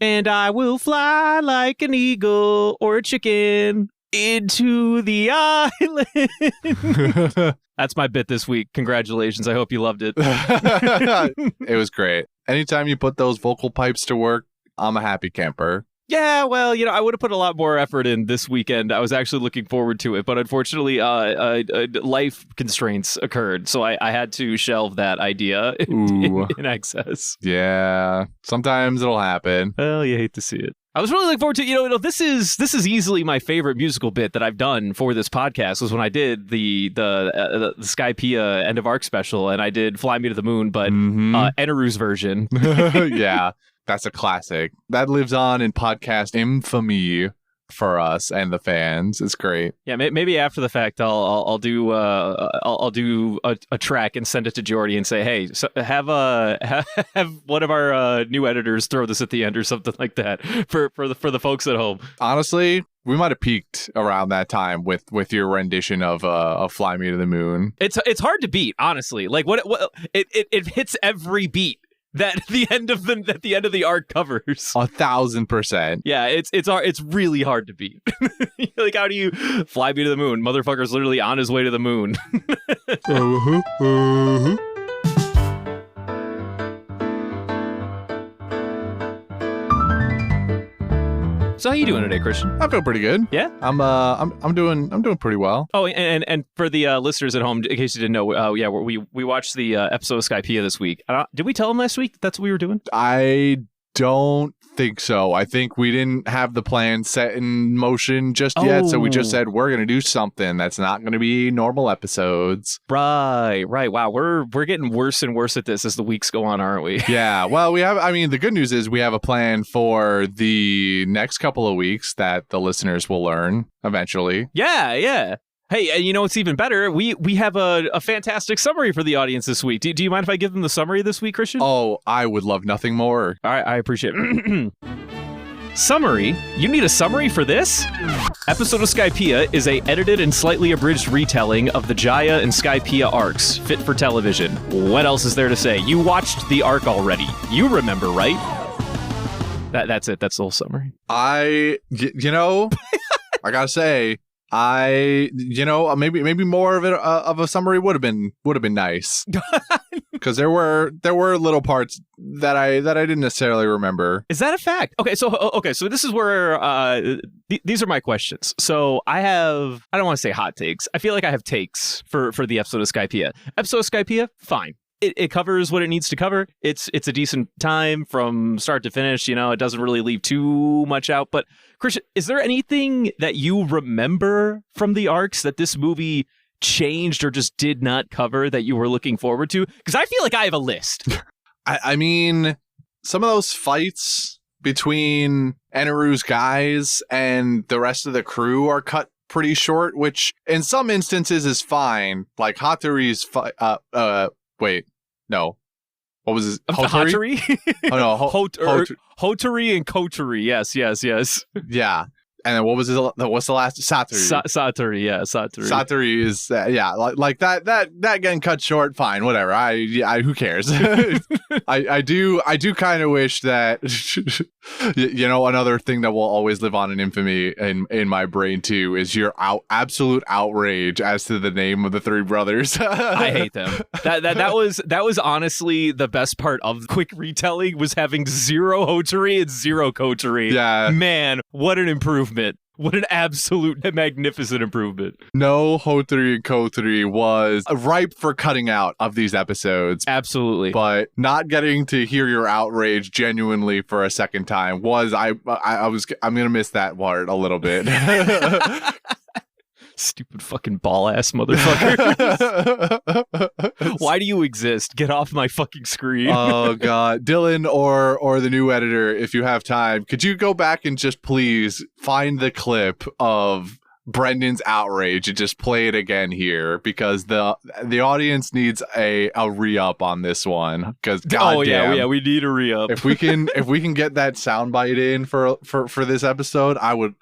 And I will fly like an eagle or a chicken into the island. That's my bit this week. Congratulations. I hope you loved it. It was great. Anytime you put those vocal pipes to work, I'm a happy camper. Yeah, well, I would have put a lot more effort in this weekend. I was actually looking forward to it, but unfortunately, life constraints occurred, so I had to shelve that idea in excess. Yeah, sometimes it'll happen. Well, you hate to see it. I was really looking forward to, this is easily my favorite musical bit that I've done for this podcast was when I did the Skypiea end of arc special, and I did Fly Me to the Moon, but Eneru's version. Yeah. That's a classic. That lives on in podcast infamy for us and the fans. It's great. Yeah, maybe after the fact, I'll do a track and send it to Jordy and say, hey, so have one of our new editors throw this at the end or something like that for the folks at home. Honestly, we might have peaked around that time with your rendition of "Fly Me to the Moon." It's hard to beat, honestly. Like what it hits every beat that the end of the arc covers. 1,000%. Yeah, it's really hard to beat. Like, how do you fly me to the moon? Motherfucker's literally on his way to the moon. So how you doing today, Christian? I feel pretty good. Yeah, I'm doing pretty well. Oh, and for the listeners at home, in case you didn't know, we watched the episode of Skypiea this week. Did we tell them last week that's what we were doing? I don't think so. I think we didn't have the plan set in motion just yet, so we just said we're going to do something that's not going to be normal episodes. Right. Wow, we're getting worse and worse at this as the weeks go on, aren't we? Yeah. Well, the good news is we have a plan for the next couple of weeks that the listeners will learn eventually. Yeah. Hey, and you know what's even better? We have a fantastic summary for the audience this week. Do you mind if I give them the summary this week, Christian? Oh, I would love nothing more. All right, I appreciate it. Summary? You need a summary for this? Episode of Skypiea is a edited and slightly abridged retelling of the Jaya and Skypiea arcs, fit for television. What else is there to say? You watched the arc already. You remember, right? That's it. That's the whole summary. I gotta say, maybe more of a summary would have been nice, because there were little parts that I didn't necessarily remember. Is that a fact? Okay, so this is where these are my questions. So I don't want to say hot takes. I feel like I have takes for the episode of Skypiea. Episode of Skypiea, fine. It covers what it needs to cover. It's a decent time from start to finish. It doesn't really leave too much out. But Christian, is there anything that you remember from the arcs that this movie changed or just did not cover that you were looking forward to? Because I feel like I have a list. I mean, some of those fights between Eneru's guys and the rest of the crew are cut pretty short, which in some instances is fine. Like Hattori's fight. Wait, no. What was his? Hattori? Oh no, Hattori and Kotori. Yes. Yeah. And then what's the last? Satori. Satori, yeah, Satori. Satori is like that getting cut short. Fine, whatever. I who cares? I do kind of wish that another thing that will always live on in infamy in my brain too is your absolute outrage as to the name of the three brothers. I hate them. That was honestly the best part of quick retelling, was having 0 Hattori and 0 Kotori. Yeah, man, what an improvement. What an absolute magnificent improvement. No Hattori and Kotori was ripe for cutting out of these episodes. Absolutely. But not getting to hear your outrage genuinely for a second time was I'm going to miss that part a little bit. Stupid fucking ball-ass motherfucker. Why do you exist? Get off my fucking screen. Oh, God. Dylan or the new editor, if you have time, could you go back and just please find the clip of Brendan's outrage and just play it again here, because the audience needs a re-up on this one, because yeah, we need a re-up. if we can get that soundbite in for this episode, I would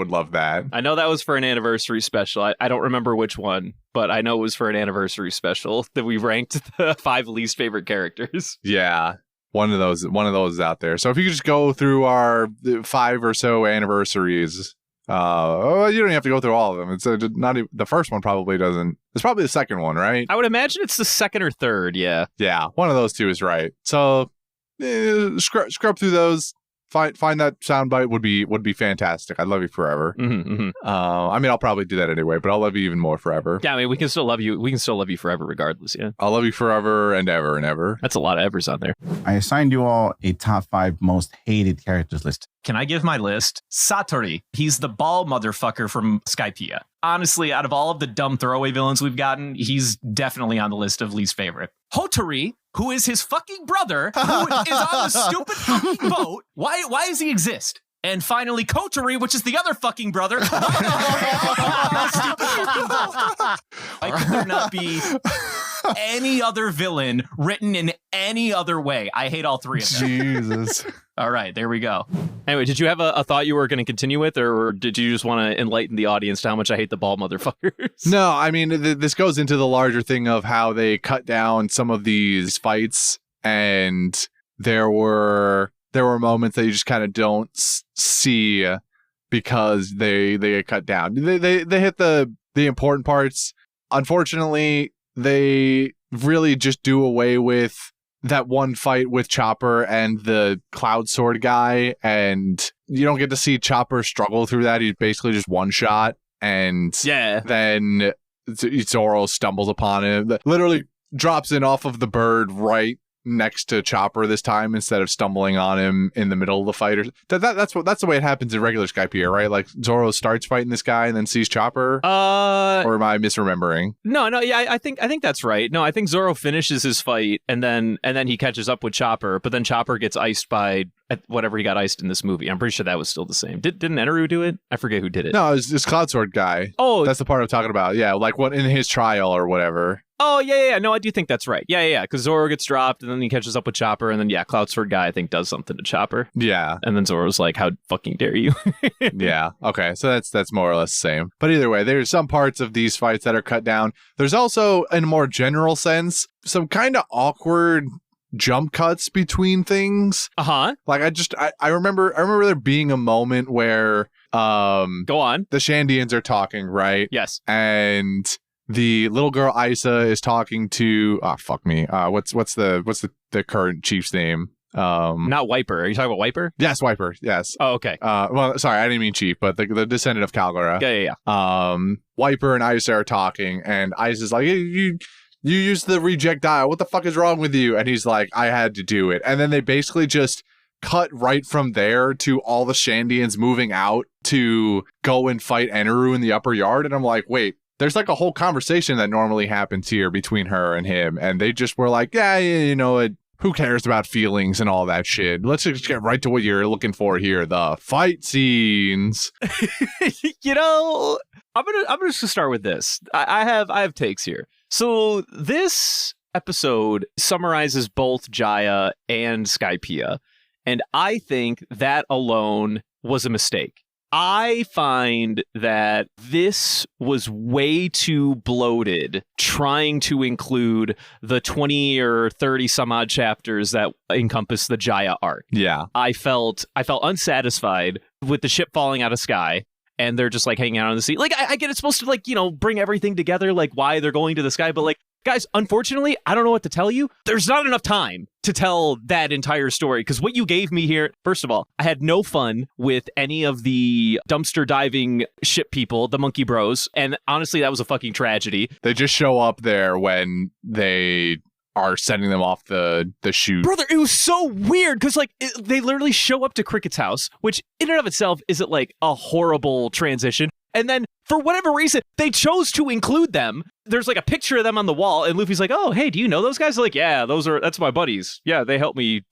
love that. I know that was for an anniversary special. I don't remember which one, but I know it was for an anniversary special that we ranked the 5 least favorite characters. Yeah. one of those out there. So if you could just go through our 5 or so anniversaries, you don't even have to go through all of them. It's not even, the first one probably doesn't. It's probably the second one, right? I would imagine it's the second or third. Yeah. Yeah, one of those two is right. So scrub through those. Find that soundbite would be fantastic. I'd love you forever. I mean, I'll probably do that anyway, but I'll love you even more forever. Yeah, I mean, we can still love you. We can still love you forever, regardless. Yeah, I'll love you forever and ever and ever. That's a lot of evers on there. I assigned you all a top 5 most hated characters list. Can I give my list? Satori. He's the ball motherfucker from Skypiea. Honestly, out of all of the dumb throwaway villains we've gotten, he's definitely on the list of least favorite. Hotori, who is his fucking brother, who is on the stupid fucking boat. Why does he exist? And finally, Kotori, which is the other fucking brother. Why could there not be any other villain written in any other way? I hate all 3 of them. Jesus. All right, there we go. Anyway, did you have a thought you were going to continue with, or did you just want to enlighten the audience to how much I hate the ball motherfuckers? No, I mean, this goes into the larger thing of how they cut down some of these fights, and there were moments that you just kind of don't see because they get cut down. They hit the important parts. Unfortunately, they really just do away with that one fight with Chopper and the Cloud Sword guy, and you don't get to see Chopper struggle through that. He's basically just one shot, and then Zoro stumbles upon him, literally drops in off of the bird right next to Chopper this time instead of stumbling on him in the middle of the fight. That's the way it happens in regular Skypiea, right? Like Zoro starts fighting this guy and then sees Chopper. Or am I misremembering? No, yeah, I think that's right. No, I think Zoro finishes his fight and then he catches up with Chopper, but then Chopper gets iced by whatever he got iced in this movie. I'm pretty sure that was still the same. Didn't Eneru do it? I forget who did it. No, it's this Cloud Sword guy. Oh, that's the part I'm talking about. Yeah, like what in his trial or whatever. Oh, yeah. No, I do think that's right. Yeah. Because Zoro gets dropped, and then he catches up with Chopper, and then, Cloud Sword guy, I think, does something to Chopper. Yeah. And then Zoro's like, how fucking dare you? Yeah. Okay. So that's more or less the same. But either way, there's some parts of these fights that are cut down. There's also, in a more general sense, some kind of awkward jump cuts between things. Uh-huh. Like, I remember there being a moment where go on. The Shandians are talking, right? Yes. And the little girl Isa is talking to what's the current chief's name? Not Wiper. Are you talking about Wiper? Yes, Wiper. Yes. Oh, okay. Well, sorry, I didn't mean chief, but the descendant of Calgara. Yeah. Wiper and Isa are talking, and Isa's like, hey, you used the reject dial. What the fuck is wrong with you? And he's like, I had to do it. And then they basically just cut right from there to all the Shandians moving out to go and fight Eneru in the upper yard. And I'm like, wait. There's like a whole conversation that normally happens here between her and him. And they just were like, yeah, you know, who cares about feelings and all that shit? Let's just get right to what you're looking for here. The fight scenes. You know, I'm gonna just start with this. I have takes here. So this episode summarizes both Jaya and Skypiea. And I think that alone was a mistake. I find that this was way too bloated, trying to include the 20 or 30 some odd chapters that encompass the Jaya arc. Yeah. I felt unsatisfied with the ship falling out of sky, and they're just like hanging out on the sea. Like, I get it's supposed to, like, you know, bring everything together, like why they're going to the sky, but like, guys, unfortunately, I don't know what to tell you. There's not enough time to tell that entire story, because what you gave me here, first of all, I had no fun with any of the dumpster diving ship people, the monkey bros, and honestly, that was a fucking tragedy. They just show up there when they are sending them off the chute. Brother, it was so weird, because like they literally show up to Cricket's house, which in and of itself isn't like a horrible transition. And then, for whatever reason, they chose to include them. There's like a picture of them on the wall, and Luffy's like, oh, hey, do you know those guys? They're like, yeah, that's my buddies. Yeah, they help me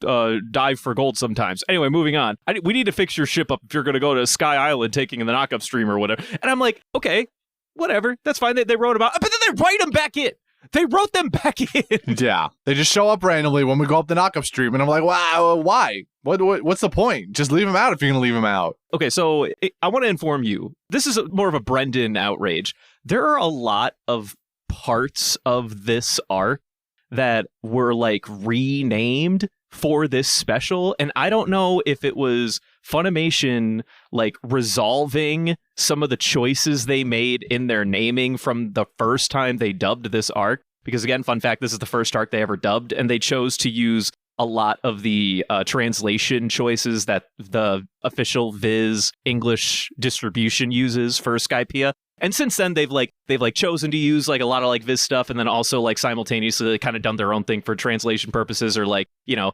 dive for gold sometimes. Anyway, moving on. We need to fix your ship up if you're going to go to Sky Island taking the knockup stream or whatever. And I'm like, okay, whatever. That's fine. They wrote about it. But then they write them back in. They wrote them back in. Yeah. They just show up randomly when we go up the knockup stream, and I'm like, wow, why? What's the point? Just leave them out if you're going to leave them out. Okay, so I want to inform you. This is more of a Brendan outrage. There are a lot of parts of this arc that were like renamed for this special, and I don't know if it was Funimation like resolving some of the choices they made in their naming from the first time they dubbed this arc. Because again, fun fact, this is the first arc they ever dubbed, and they chose to use a lot of the translation choices that the official Viz English distribution uses for Skypiea. And since then, they've chosen to use like a lot of like Viz stuff, and then also like simultaneously kind of done their own thing for translation purposes, or like, you know,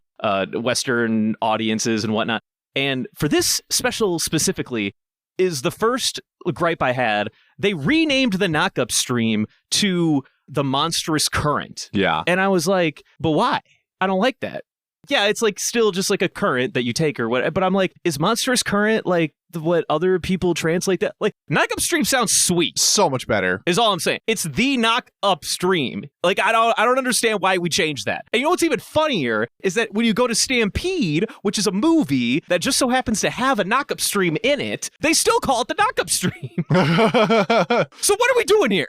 Western audiences and whatnot. And for this special specifically, is the first gripe I had. They renamed the knockup stream to the Monstrous Current. Yeah. And I was like, but why? I don't like that. Yeah, it's like still just like a current that you take or what. But I'm like, is Monstrous Current like what other people translate that? Like, knock upstream sounds sweet. So much better. Is all I'm saying. It's the knock upstream. Like, I don't understand why we changed that. And you know what's even funnier is that when you go to Stampede, which is a movie that just so happens to have a knock upstream in it, they still call it the knock upstream. So what are we doing here?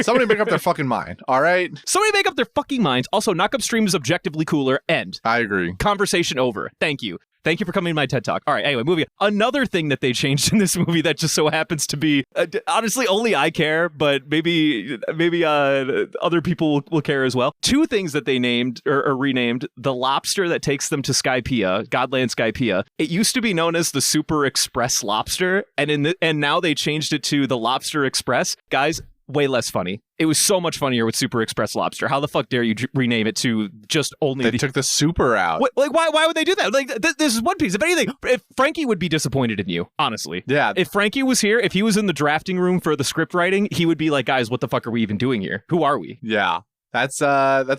Somebody make up their fucking mind, all right? Somebody make up their fucking minds. Also, knock upstream is objectively cooler. End. I agree. Conversation over. Thank you. Thank you for coming to my TED Talk. All right, anyway, moving on. Another thing that they changed in this movie that just so happens to be, honestly, only I care, but maybe other people will care as well. Two things that they named or renamed: the lobster that takes them to Skypiea, Godland Skypiea. It used to be known as the Super Express Lobster, and now they changed it to the Lobster Express. Guys, way less funny. It was so much funnier with Super Express Lobster. How the fuck dare you rename it to just only They took the super out. Like, why would they do that? Like, this is One Piece. If anything, if Frankie would be disappointed in you, honestly. Yeah. If Frankie was here, if he was in the drafting room for the script writing, he would be like, guys, what the fuck are we even doing here? Who are we? Yeah. That's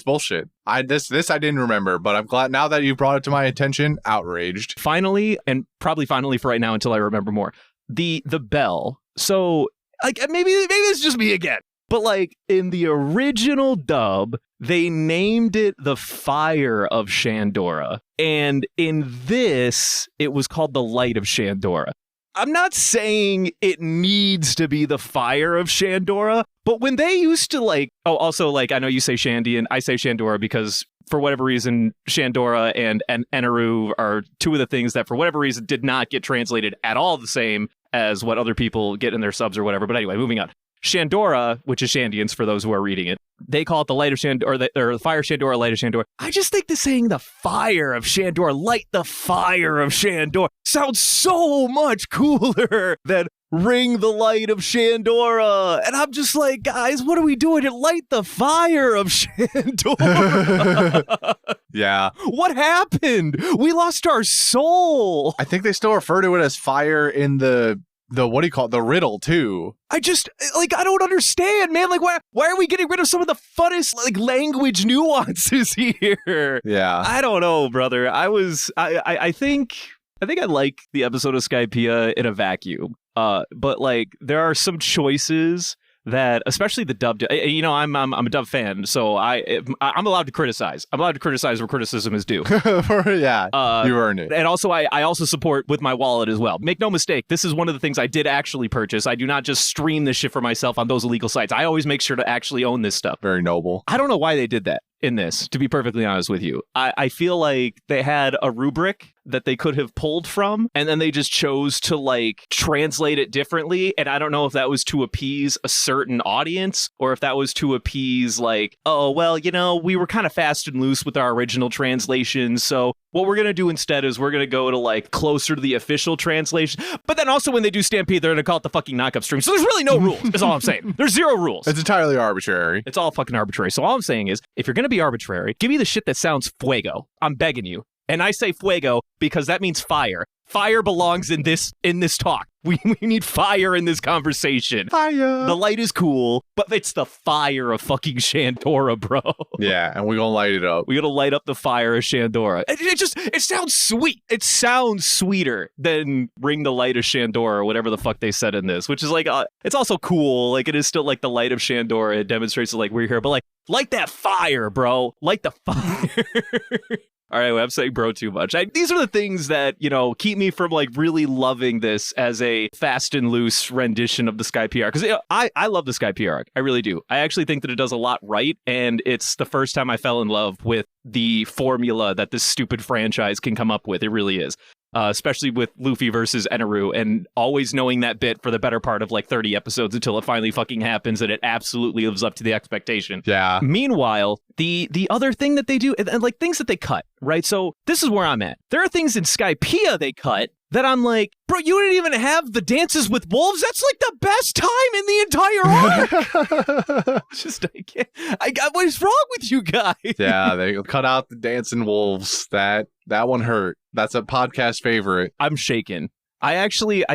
bullshit. This I didn't remember, but I'm glad now that you brought it to my attention. Outraged. Finally, and probably finally for right now until I remember more, the bell. So, like, maybe it's just me again. But like in the original dub, they named it the Fire of Shandora. And in this, it was called the Light of Shandora. I'm not saying it needs to be the Fire of Shandora, but when they used to like, oh, also like, I know you say Shandy and I say Shandora because for whatever reason, Shandora and Eneru are two of the things that for whatever reason did not get translated at all the same as what other people get in their subs or whatever. But anyway, moving on. Shandora, which is Shandians for those who are reading it, they call it the Light of Shandora, or the Fire of Shandora, Light of Shandora. I just think that saying the Fire of Shandora, light the Fire of Shandora, sounds so much cooler than ring the Light of Shandora. And I'm just like, guys, what are we doing to light the Fire of Shandora? Yeah. What happened? We lost our soul. I think they still refer to it as fire in the what do you call it? The riddle too. I just like I don't understand, man. Like why are we getting rid of some of the funnest like language nuances here? Yeah. I don't know, brother. I think I like the episode of Skypiea in a vacuum. But like there are some choices that, especially the dub, you know, I'm a dub fan, so I'm allowed to criticize. I'm allowed to criticize where criticism is due. Yeah, you earned it. And also, I also support with my wallet as well. Make no mistake, this is one of the things I did actually purchase. I do not just stream this shit for myself on those illegal sites. I always make sure to actually own this stuff. Very noble. I don't know why they did that in this, to be perfectly honest with you. I feel like they had a rubric that they could have pulled from, and then they just chose to like translate it differently. And I don't know if that was to appease a certain audience or if that was to appease like, oh, well, you know, we were kind of fast and loose with our original translation. So what we're going to do instead is we're going to go to like closer to the official translation. But then also when they do Stampede, they're going to call it the fucking knockup stream. So there's really no rules, is all I'm saying. There's zero rules. It's entirely arbitrary. It's all fucking arbitrary. So all I'm saying is, if you're going to be arbitrary, give me the shit that sounds fuego. I'm begging you. And I say fuego because that means fire. Fire belongs in this talk. We need fire in this conversation. Fire. The light is cool, but it's the fire of fucking Shandora, bro. Yeah, and we're going to light it up. We got to light up the fire of Shandora. It sounds sweet. It sounds sweeter than ring the light of Shandora or whatever the fuck they said in this, which is like, it's also cool. Like, it is still like the light of Shandora. It demonstrates that, like, we're here, but like, light that fire, bro. Light the fire. All right, well, I'm saying bro too much. These are the things that, keep me from like really loving this as a fast and loose rendition of the Skypiea arc. Because I love the Skypiea arc. I really do. I actually think that it does a lot right. And it's the first time I fell in love with the formula that this stupid franchise can come up with. It really is. Especially with Luffy versus Eneru, and always knowing that bit for the better part of like 30 episodes until it finally fucking happens and it absolutely lives up to the expectation. Yeah. Meanwhile, the other thing that they do, and like things that they cut, right? So this is where I'm at. There are things in Skypiea they cut that I'm like, bro, you didn't even have the dances with wolves. That's like the best time in the entire arc. Just, what is wrong with you guys? Yeah, they cut out the dancing wolves. That one hurt. That's a podcast favorite. I'm shaken. I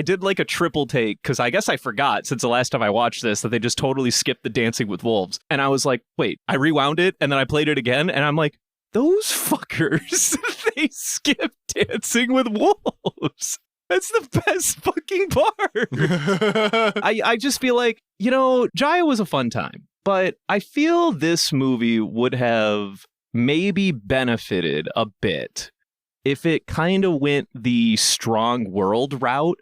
did like a triple take because I guess I forgot since the last time I watched this that they just totally skipped the dancing with wolves. And I was like, wait, I rewound it and then I played it again and I'm like, those fuckers, they skipped dancing with wolves. That's the best fucking part. I just feel like, Jaya was a fun time, but I feel this movie would have maybe benefited a bit if it kind of went the Strong World route.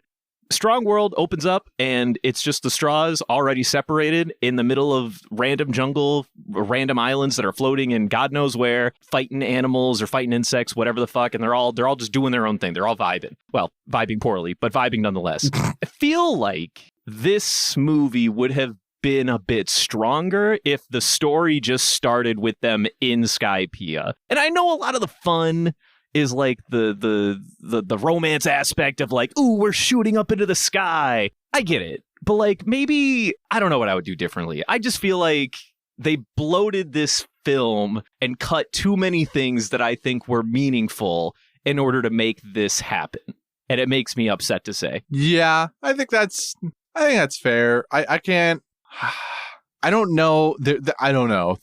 Strong World opens up and it's just the straws already separated in the middle of random jungle, random islands that are floating in God knows where, fighting animals or fighting insects, whatever the fuck, and they're all just doing their own thing. They're all vibing. Well, vibing poorly, but vibing nonetheless. I feel like this movie would have been a bit stronger if the story just started with them in Skypiea. And I know a lot of the fun is like the romance aspect of like, ooh, we're shooting up into the sky. I get it. But like maybe, I don't know what I would do differently. I just feel like they bloated this film and cut too many things that I think were meaningful in order to make this happen. And it makes me upset to say. Yeah, I think that's fair. I can't, I don't know. I don't know.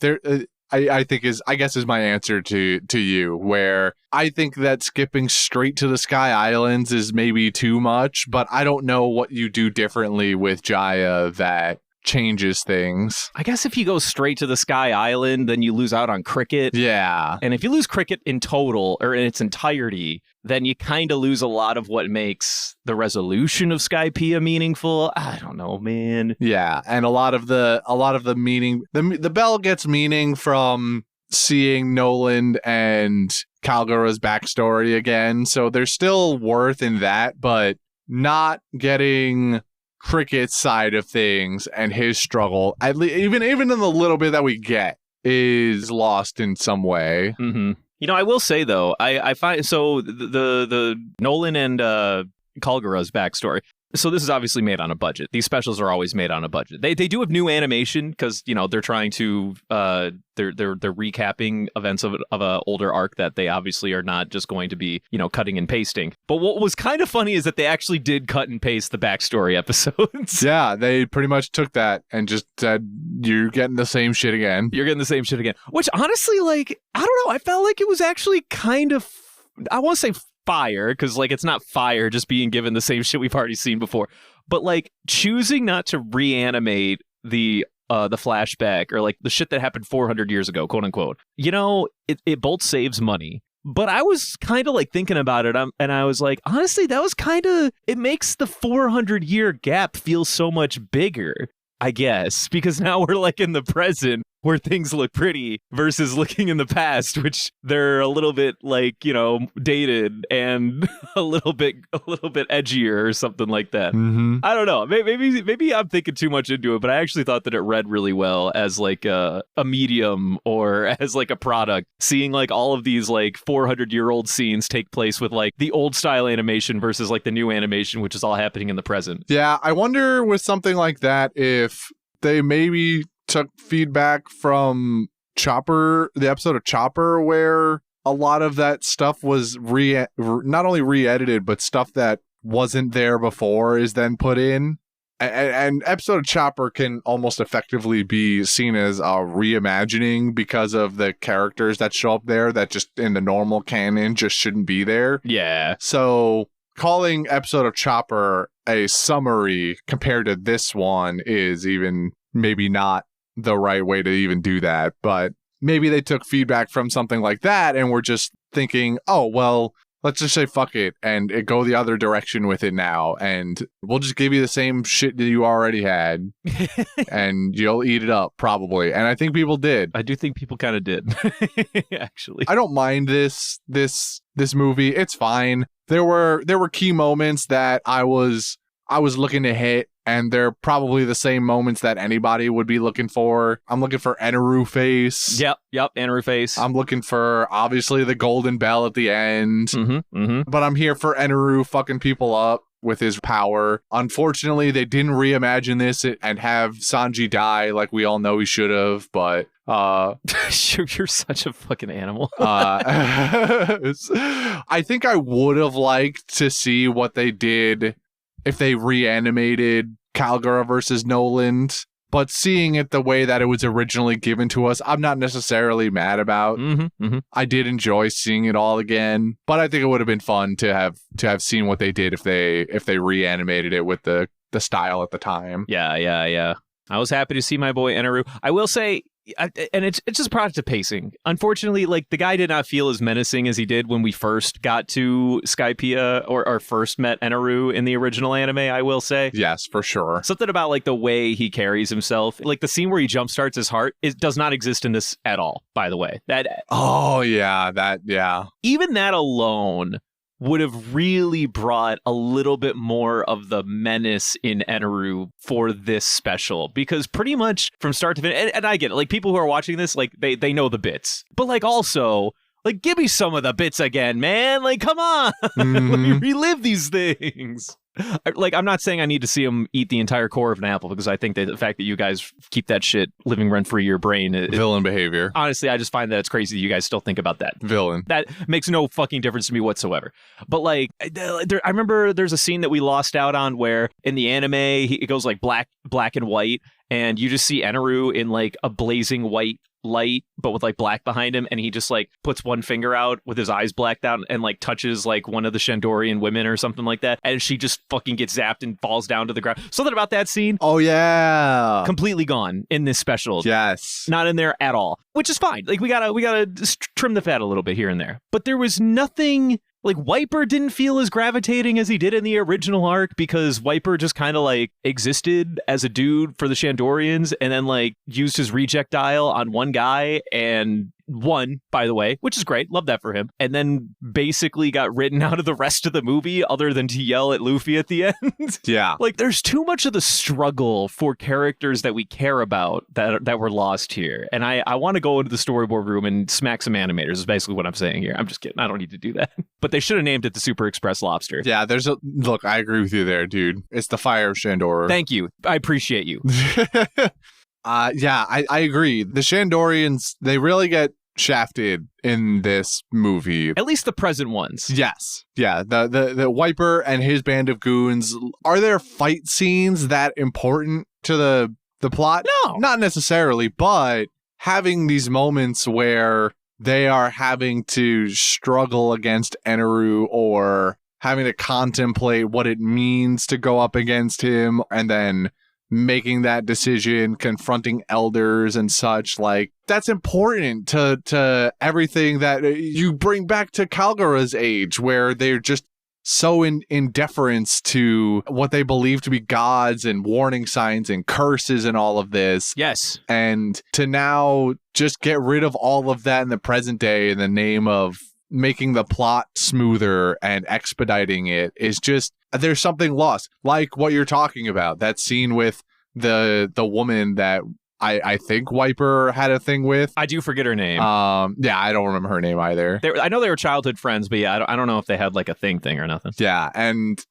I think is my answer to you, where I think that skipping straight to the Sky Islands is maybe too much, but I don't know what you do differently with Jaya that changes things. I guess if you go straight to the Sky Island, then you lose out on Cricket. Yeah. And if you lose Cricket in total or in its entirety, then you kind of lose a lot of what makes the resolution of Skypiea meaningful. I don't know, man. Yeah, and a lot of the meaning, the bell gets meaning from seeing Nolan and Kalgara's backstory again. So there's still worth in that, but not getting Cricket's side of things and his struggle, at least, even in the little bit that we get, is lost in some way. Mm-hmm. I will say though, I find so the Nolan and Kalgara's backstory. So this is obviously made on a budget. These specials are always made on a budget. They do have new animation because they're trying to they're recapping events of a older arc that they obviously are not just going to be cutting and pasting. But what was kind of funny is that they actually did cut and paste the backstory episodes. Yeah, they pretty much took that and just said, "You're getting the same shit again. You're getting the same shit again." Which honestly, like, I don't know. I felt like it was actually kind of, I want to say fire, because like it's not fire just being given the same shit we've already seen before, but like choosing not to reanimate the flashback or like the shit that happened 400 years ago, quote unquote, it both saves money. But I was kind of like thinking about it, and I was like, honestly, that was kind of, it makes the 400-year gap feel so much bigger, I guess, because now we're like in the present where things look pretty versus looking in the past, which they're a little bit like, dated and a little bit edgier or something like that. Mm-hmm. I don't know. Maybe I'm thinking too much into it, but I actually thought that it read really well as like a medium or as like a product. Seeing like all of these like 400-year-old scenes take place with like the old style animation versus like the new animation, which is all happening in the present. Yeah, I wonder with something like that if they maybe took feedback from Chopper, the episode of Chopper, where a lot of that stuff was not only re-edited, but stuff that wasn't there before is then put in. And episode of Chopper can almost effectively be seen as a reimagining because of the characters that show up there that just in the normal canon just shouldn't be there. Yeah. So calling episode of Chopper a summary compared to this one is even maybe not the right way to even do that, but maybe they took feedback from something like that and were just thinking, oh, well, let's just say fuck it and go the other direction with it now. And we'll just give you the same shit that you already had and you'll eat it up probably. And I think people did. I do think people kind of did, actually. I don't mind this movie. It's fine. There were key moments that I was looking to hit, and they're probably the same moments that anybody would be looking for. I'm looking for Eneru face. Yep, Eneru face. I'm looking for, obviously, the golden bell at the end. But I'm here for Eneru fucking people up with his power. Unfortunately, they didn't reimagine this and have Sanji die like we all know he should have, but... You're such a fucking animal. I think I would have liked to see what they did if they reanimated Calgara versus Noland, but seeing it the way that it was originally given to us, I'm not necessarily mad about. I did enjoy seeing it all again, but I think it would have been fun to have seen what they did if they reanimated it with the style at the time. Yeah. I was happy to see my boy Eneru. I will say, and it's just a product of pacing. Unfortunately, like, the guy did not feel as menacing as he did when we first got to Skypiea or first met Eneru in the original anime, I will say. Yes, for sure. Something about, like, the way he carries himself. Like, the scene where he jumpstarts his heart, it does not exist in this at all, by the way. Even that alone would have really brought a little bit more of the menace in Eneru for this special, because pretty much from start to finish, and I get it, like, people who are watching this, like, they know the bits, but, like, also, like, give me some of the bits again, man. Like, come on. Like, relive these things. Like, I'm not saying I need to see him eat the entire core of an apple, because I think that the fact that you guys keep that shit living rent-free in your brain... Villain behavior. Honestly, I just find that it's crazy that you guys still think about that. Villain. That makes no fucking difference to me whatsoever. But, like, I remember there's a scene that we lost out on where in the anime, it goes, like, black and white, and you just see Eneru in, like, a blazing white light, but with, like, black behind him, and he just, like, puts one finger out with his eyes blacked out and, like, touches, like, one of the Shandorian women or something like that, and she just fucking gets zapped and falls down to the ground. Something about that scene. Oh, yeah. Completely gone in this special. Yes. Not in there at all, which is fine. Like, we gotta just trim the fat a little bit here and there. But there was nothing... Like, Wiper didn't feel as gravitating as he did in the original arc, because Wiper just kind of, like, existed as a dude for the Shandorians and then, like, used his rejectile on one guy and won, by the way, which is great. Love that for him. And then basically got written out of the rest of the movie other than to yell at Luffy at the end. Yeah. Like, there's too much of the struggle for characters that we care about that were lost here. And I want to go into the storyboard room and smack some animators is basically what I'm saying here. I'm just kidding. I don't need to do that. But they should have named it the Super Express Lobster. Yeah, look, I agree with you there, dude. It's the Fire of Shandor. Thank you. I appreciate you. Yeah, I agree. The Shandorians, they really get shafted in this movie. At least the present ones. Yes. Yeah, the Wiper and his band of goons. Are there fight scenes that important to the plot? No. Not necessarily, but having these moments where they are having to struggle against Eneru or having to contemplate what it means to go up against him and then making that decision, confronting elders and such, like, that's important to everything that you bring back to Calgara's age, where they're just so in deference to what they believe to be gods and warning signs and curses and all of this. Yes. And to now just get rid of all of that in the present day in the name of making the plot smoother and expediting it is just, there's something lost. Like what you're talking about, that scene with the woman that I think Wiper had a thing with. I do forget her name. Yeah, I don't remember her name either. I know they were childhood friends, but yeah, I don't know if they had like a thing or nothing. Yeah, and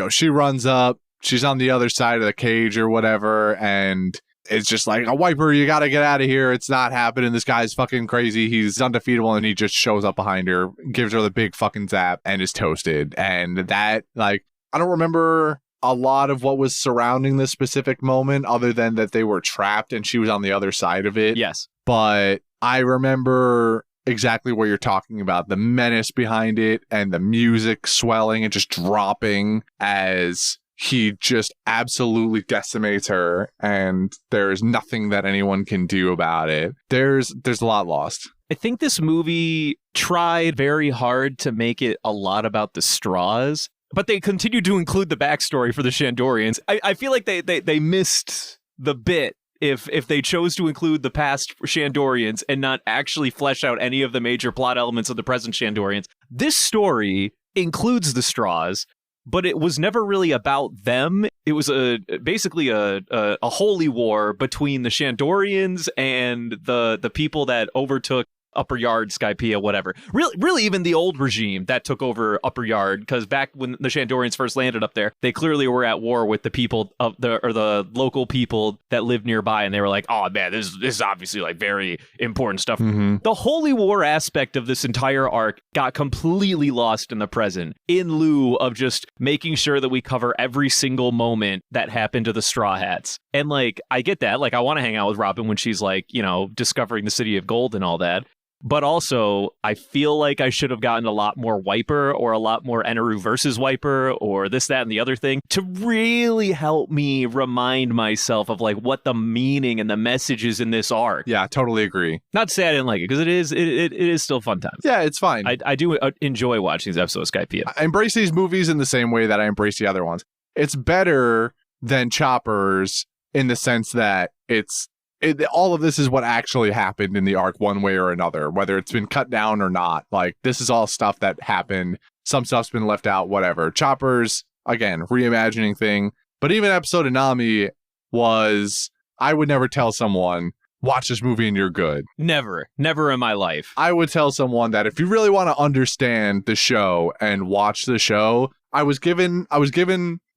she runs up, she's on the other side of the cage or whatever, and it's just like, a Wiper, you gotta get out of here. It's not happening. This guy's fucking crazy. He's undefeatable, and he just shows up behind her, gives her the big fucking zap, and is toasted. And that, like, I don't remember a lot of what was surrounding this specific moment other than that they were trapped and she was on the other side of it. Yes. But I remember exactly what you're talking about, the menace behind it and the music swelling and just dropping as he just absolutely decimates her, and there is nothing that anyone can do about it. There's a lot lost. I think this movie tried very hard to make it a lot about the straws, but they continued to include the backstory for the Shandorians. I feel like they missed the bit if they chose to include the past Shandorians and not actually flesh out any of the major plot elements of the present Shandorians. This story includes the straws, but it was never really about them. It was basically a holy war between the Shandorians and the people that overtook Upper Yard, Skypiea, whatever. Really, even the old regime that took over Upper Yard, because back when the Shandorians first landed up there, they clearly were at war with the people of the local people that lived nearby, and they were like, "Oh man, this is obviously like very important stuff." Mm-hmm. The holy war aspect of this entire arc got completely lost in the present, in lieu of just making sure that we cover every single moment that happened to the Straw Hats. And like, I get that. Like, I want to hang out with Robin when she's like, discovering the City of Gold and all that. But also, I feel like I should have gotten a lot more Wiper or a lot more Eneru versus Wiper or this, that, and the other thing to really help me remind myself of like what the meaning and the message is in this arc. Yeah, totally agree. Not to say I didn't like it, because it is still fun times. Yeah, it's fine. I do enjoy watching these episodes of Skypiea. I embrace these movies in the same way that I embrace the other ones. It's better than Choppers in the sense that all of this is what actually happened in the arc one way or another, whether it's been cut down or not. Like, this is all stuff that happened. Some stuff's been left out, whatever. Choppers, again, reimagining thing. But even episode of Nami was, I would never tell someone, watch this movie and you're good. Never in my life. I would tell someone that if you really want to understand the show and watch the show, I was given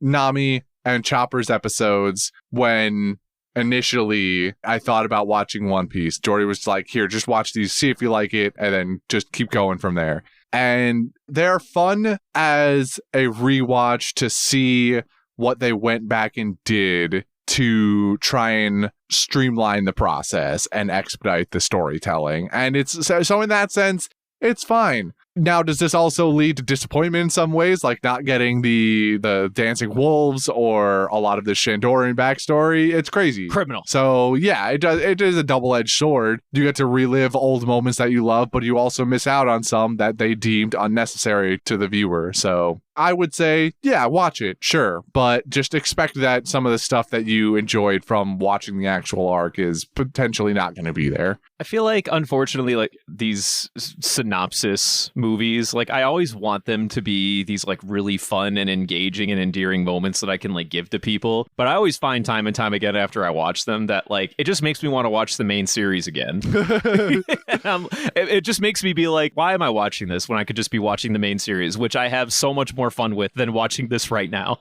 Nami and Choppers episodes when initially I thought about watching One Piece. Jordy was like, here, just watch these, see if you like it, and then just keep going from there. And they're fun as a rewatch to see what they went back and did to try and streamline the process and expedite the storytelling. And it's so in that sense, it's fine. Now, does this also lead to disappointment in some ways, like not getting the dancing wolves or a lot of the Shandorian backstory? It's crazy. Criminal. So, yeah, it is a double-edged sword. You get to relive old moments that you love, but you also miss out on some that they deemed unnecessary to the viewer. So I would say, yeah, watch it, sure. But just expect that some of the stuff that you enjoyed from watching the actual arc is potentially not going to be there. I feel like, unfortunately, like these synopsis movies, like I always want them to be these like really fun and engaging and endearing moments that I can like give to people. But I always find time and time again after I watch them that like it just makes me want to watch the main series again. It just makes me be like, why am I watching this when I could just be watching the main series, which I have so much more fun with than watching this right now.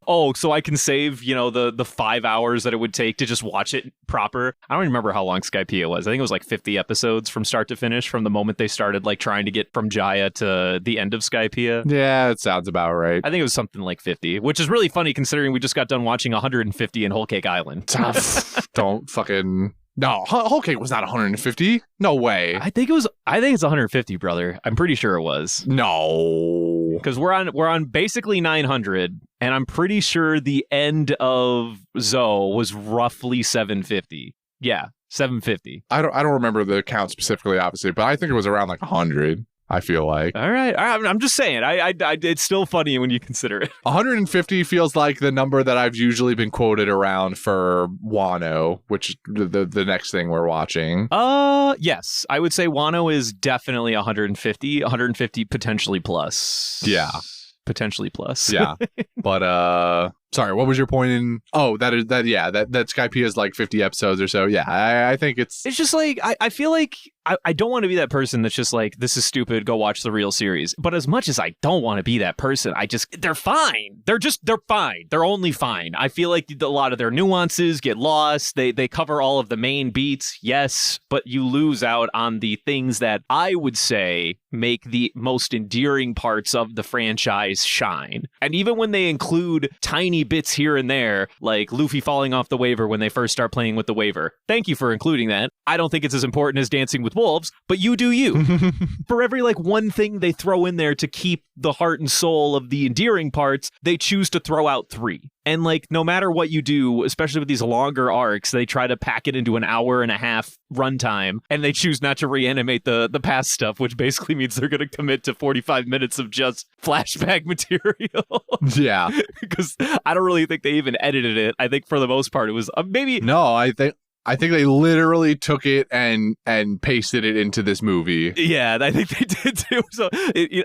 Oh, so I can save, the 5 hours that it would take to just watch it proper. I don't remember how long Skypiea was. I think it was like 50 episodes from start to finish from the moment they started like trying to get from Jaya to the end of Skypiea. Yeah, it sounds about right. I think it was something like 50, which is really funny considering we just got done watching 150 in Whole Cake Island. Don't fucking... No, Whole Cake was not 150. No way. I think it's 150, brother. I'm pretty sure it was. No. Because we're on basically 900, and I'm pretty sure the end of Zoe was roughly 750. Yeah, 750. I don't remember the count specifically, obviously, but I think it was around like 100. I feel like. All right. I'm just saying. I it's still funny when you consider it. 150 feels like the number that I've usually been quoted around for Wano, which is the next thing we're watching. Yes. I would say Wano is definitely 150 potentially plus. Yeah. Potentially plus. Yeah. But sorry, what was your point in that Skypiea is like 50 episodes or so. Yeah, I think it's just like I feel like I don't want to be that person that's just like, this is stupid, go watch the real series. But as much as I don't want to be that person, they're fine. They're fine. They're only fine. I feel like a lot of their nuances get lost. They cover all of the main beats, yes, but you lose out on the things that I would say make the most endearing parts of the franchise shine. And even when they include tiny bits here and there, like Luffy falling off the waiver when they first start playing with the waiver, thank you for including that. I don't think it's as important as Dancing with Wolves, but you do you. For every like one thing they throw in there to keep the heart and soul of the endearing parts, they choose to throw out 3. And like, no matter what you do, especially with these longer arcs, they try to pack it into an hour and a half runtime, and they choose not to reanimate the past stuff, which basically means they're going to commit to 45 minutes of just flashback material. Yeah. Because I don't really think they even edited it. I think for the most part, it was maybe... No, I think they literally took it and pasted it into this movie. Yeah, I think they did too. So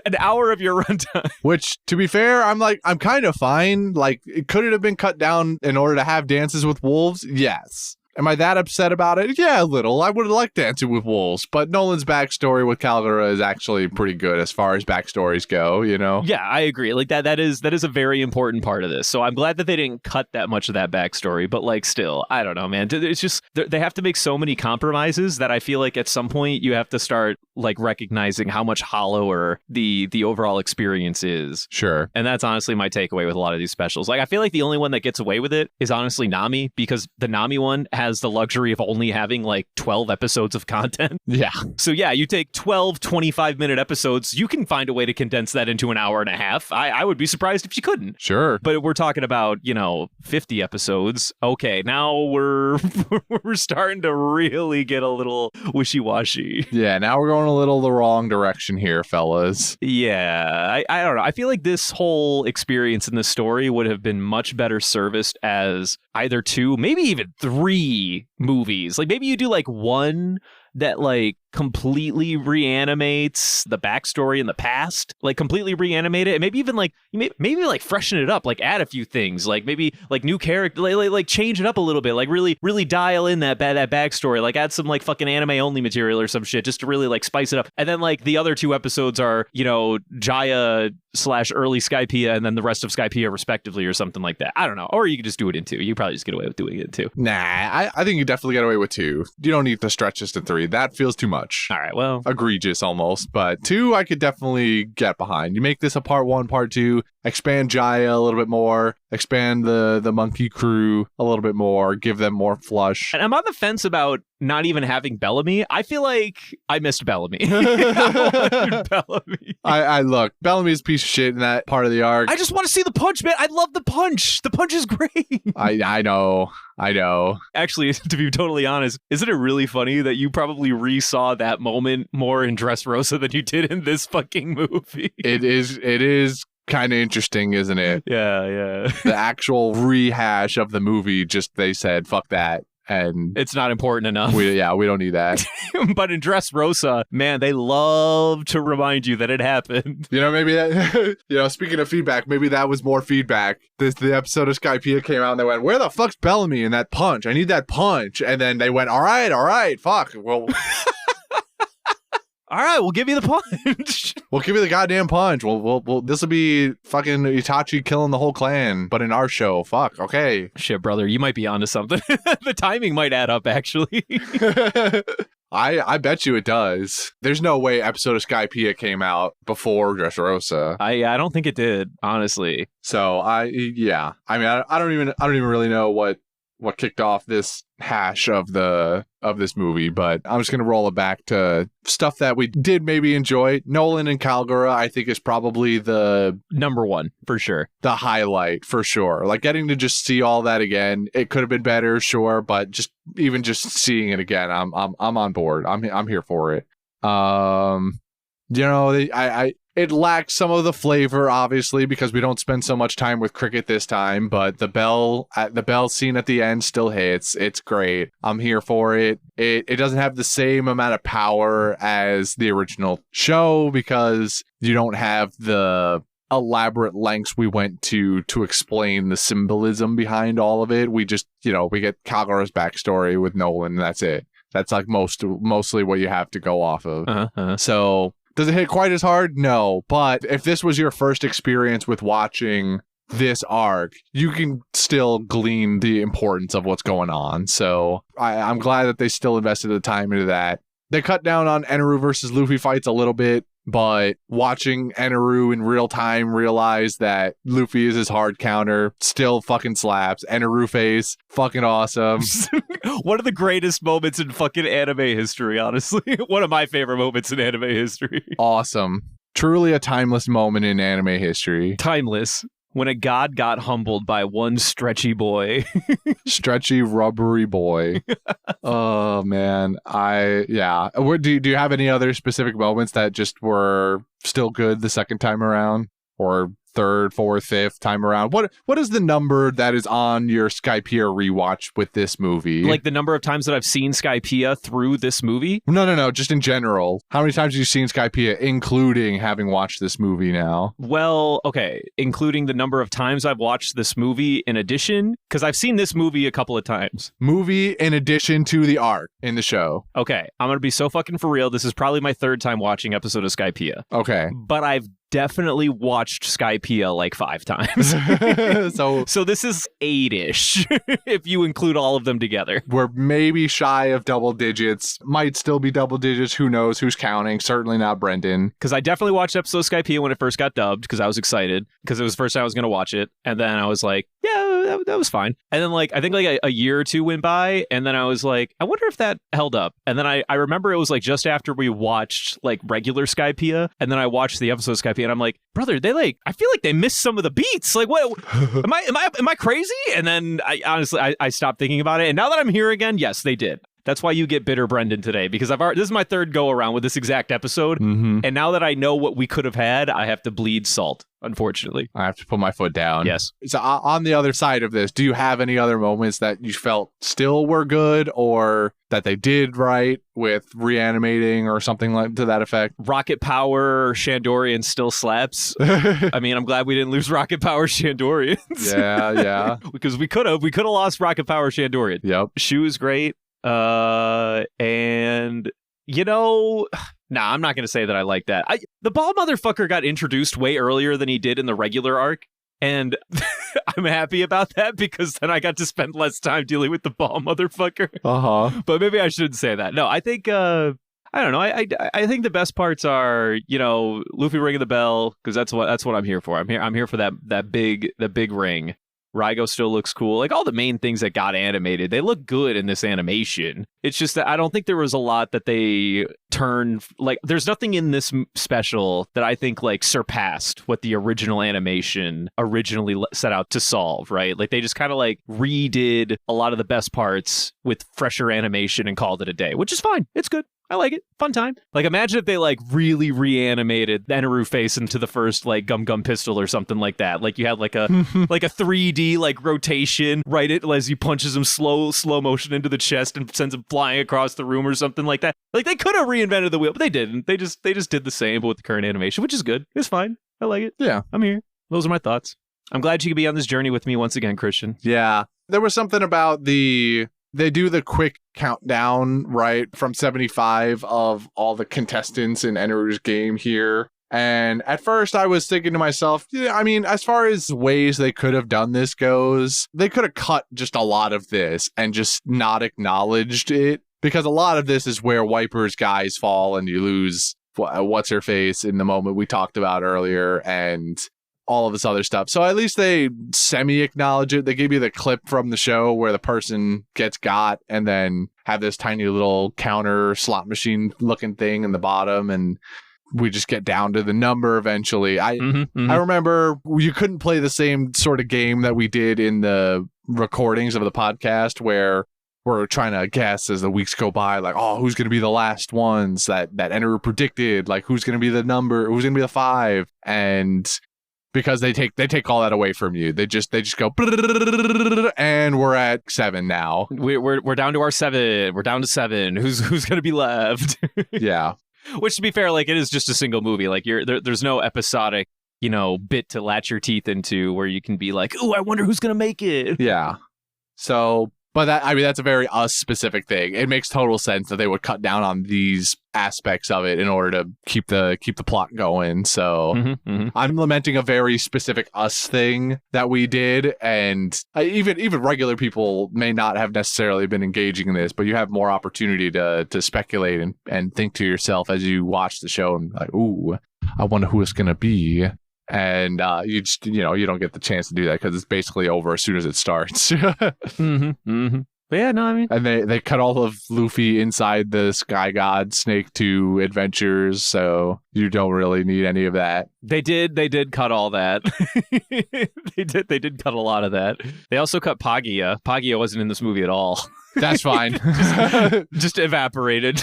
an hour of your runtime. Which, to be fair, I'm kind of fine. Like, could it have been cut down in order to have Dances with Wolves? Yes. Am I that upset about it? Yeah, a little. I would have liked Dancing with Wolves, but Nolan's backstory with Calgara is actually pretty good as far as backstories go, you know? Yeah, I agree. Like that is a very important part of this. So I'm glad that they didn't cut that much of that backstory, but like still, I don't know, man. It's just they have to make so many compromises that I feel like at some point you have to start like recognizing how much hollower the overall experience is. Sure. And that's honestly my takeaway with a lot of these specials. Like I feel like the only one that gets away with it is honestly Nami, because the Nami one has the luxury of only having like 12 episodes of content. Yeah. So yeah, you take 12 25-minute episodes, you can find a way to condense that into an hour and a half. I would be surprised if you couldn't. Sure. But we're talking about, 50 episodes. Okay, now we're starting to really get a little wishy-washy. Yeah, now we're going a little the wrong direction here, fellas. Yeah, I don't know. I feel like this whole experience in the story would have been much better serviced as either 2, maybe even 3 movies. Like maybe you do like one that like completely reanimates the backstory in the past, like completely reanimate it, and maybe even like maybe like freshen it up, like add a few things, like maybe like new character, like change it up a little bit, like really dial in that backstory, like add some like fucking anime only material or some shit just to really like spice it up. And then like the other 2 episodes are Jaya / early Skypiea, and then the rest of Skypiea respectively, or something like that. I don't know. Or you could just do it in 2. You probably just get away with doing it in 2. Nah, I think you definitely get away with 2. You don't need to stretch this to 3. That feels too much. All right, well, egregious almost, but 2 I could definitely get behind. You make this a part 1, part 2, expand Jaya a little bit more, expand the monkey crew a little bit more, give them more flush. And I'm on the fence about not even having Bellamy. I feel like I missed Bellamy. I wanted Bellamy. I look, Bellamy's a piece of shit in that part of the arc. I just want to see the punch, man. I love the punch. The punch is great. I know. Actually, to be totally honest, isn't it really funny that you probably resaw that moment more in Dressrosa than you did in this fucking movie? It is kind of interesting, isn't it? Yeah. The actual rehash of the movie, just they said, fuck that. And it's not important enough. We don't need that. But in Dressrosa, man, they love to remind you that it happened. Maybe that, speaking of feedback, maybe that was more feedback. The episode of Skypiea came out and they went, where the fuck's Bellamy in that punch? I need that punch. And then they went, all right, fuck. Well, all right, we'll give you the punch. We'll give you the goddamn punch. We'll this will be fucking Itachi killing the whole clan, but in our show. Fuck, okay. Shit, brother, you might be onto something. The timing might add up, actually. I bet you it does. There's no way episode of Skypiea came out before Dressrosa. I don't think it did, honestly. So I don't even really know what kicked off this hash of this movie, but I'm just gonna roll it back to stuff that we did maybe enjoy. Nolan and Calgara, I think, is probably the number 1 for sure, the highlight for sure. Like getting to just see all that again, it could have been better, sure, but just seeing it again, I'm on board. I'm here for it. It lacks some of the flavor, obviously, because we don't spend so much time with cricket this time, but the bell scene at the end still hits. It's great. I'm here for it. It doesn't have the same amount of power as the original show because you don't have the elaborate lengths we went to explain the symbolism behind all of it. We just, we get Calgara's backstory with Nolan, and that's it. That's like mostly what you have to go off of. So does it hit quite as hard? No. But if this was your first experience with watching this arc, you can still glean the importance of what's going on. So I'm glad that they still invested the time into that. They cut down on Eneru versus Luffy fights a little bit, but watching Eneru in real time realize that Luffy is his hard counter still fucking slaps. Eneru face, fucking awesome. One of the greatest moments in fucking anime history, honestly. One of my favorite moments in anime history. Awesome. Truly a timeless moment in anime history. Timeless. when a god got humbled by one stretchy boy. Stretchy, rubbery boy. Oh, man. Do you have any other specific moments that just were still good the second time around? Or third, fourth, fifth time around? What is the number that is on your Skypiea rewatch with this movie? Like the number of times that I've seen Skypiea through this movie? No. Just in general. How many times have you seen Skypiea, including having watched this movie now? Well, okay. Including the number of times I've watched this movie in addition, because I've seen this movie a couple of times. Movie in addition to the art in the show. Okay. I'm going to be so fucking for real. This is probably my third time watching episode of Skypiea. Okay. But I've definitely watched Skypiea like 5 times. So this is 8-ish if you include all of them together. We're maybe shy of double digits. Might still be double digits. Who knows? Who's counting? Certainly not Brendan. Because I definitely watched episode of Skypiea when it first got dubbed because I was excited because it was the first time I was going to watch it. And then I was like, yeah, that was fine. And then I think a year or two went by and then I was like, I wonder if that held up. And then I remember it was like just after we watched like regular Skypiea and then I watched the episode of Skypiea and I'm like, brother, I feel like they missed some of the beats. Like, what? Am I crazy? And then I honestly stopped thinking about it. And now that I'm here again, yes, they did. That's why you get bitter Brendan today, because this is my third go around with this exact episode. Mm-hmm. And now that I know what we could have had, I have to bleed salt, unfortunately. I have to put my foot down. Yes. So on the other side of this, do you have any other moments that you felt still were good or that they did right with reanimating or something like to that effect? Rocket Power Shandorian still slaps. I mean, I'm glad we didn't lose Rocket Power Shandorians. Yeah. Because we could have lost Rocket Power Shandorian. Yep. Shoe is great. And I'm not going to say that I like that. The ball motherfucker got introduced way earlier than he did in the regular arc. And I'm happy about that because then I got to spend less time dealing with the ball motherfucker. Uh-huh. But maybe I shouldn't say that. No, I think, I don't know. I think the best parts are, Luffy ringing the bell because that's what I'm here for. I'm here for that big ring. Raigo still looks cool. Like all the main things that got animated, they look good in this animation. It's just that I don't think there was a lot that they turned, like there's nothing in this special that I think like surpassed what the original animation originally set out to solve, right? Like they just kind of like redid a lot of the best parts with fresher animation and called it a day, which is fine. It's good. I like it. Fun time. Like, imagine if they, like, really reanimated Eneru face into the first, like, Gum Gum pistol or something like that. Like, you had, like, a 3D, like, rotation right as he punches him slow motion into the chest and sends him flying across the room or something like that. Like, they could have reinvented the wheel, but they didn't. They just did the same, but with the current animation, which is good. It's fine. I like it. Yeah. I'm here. Those are my thoughts. I'm glad you could be on this journey with me once again, Christian. Yeah. There was something about they do the quick countdown, right, from 75 of all the contestants in Eneru's game here. And at first I was thinking to myself, yeah, I mean, as far as ways they could have done this goes, they could have cut just a lot of this and just not acknowledged it. Because a lot of this is where Wiper's guys fall and you lose what's-her-face in the moment we talked about earlier and all of this other stuff. So at least they semi-acknowledge it. They give you the clip from the show where the person gets got and then have this tiny little counter slot machine looking thing in the bottom and we just get down to the number eventually. I remember you couldn't play the same sort of game that we did in the recordings of the podcast where we're trying to guess as the weeks go by, like, oh, who's going to be the last ones that Eneru predicted? Like, who's going to be the number? Who's going to be the 5? And because they take all that away from you. They just go and we're at 7 now. We're down to our 7. We're down to 7. Who's going to be left? Yeah. Which, to be fair, like it is just a single movie. Like there's no episodic, bit to latch your teeth into where you can be like, "Ooh, I wonder who's going to make it." Yeah. So, but that's a very us specific thing. It makes total sense that they would cut down on these aspects of it in order to keep the plot going. So I'm lamenting a very specific us thing that we did, and even regular people may not have necessarily been engaging in this, but you have more opportunity to speculate and think to yourself as you watch the show and like, ooh, I wonder who it's gonna be. And you just you don't get the chance to do that because it's basically over as soon as it starts. But But yeah, no, I mean, And they cut all of Luffy inside the Sky God Snake 2 adventures, so you don't really need any of that. they did cut all that. They did cut a lot of that. They also cut Pagia. Pagia wasn't in this movie at all. That's fine. Just evaporated.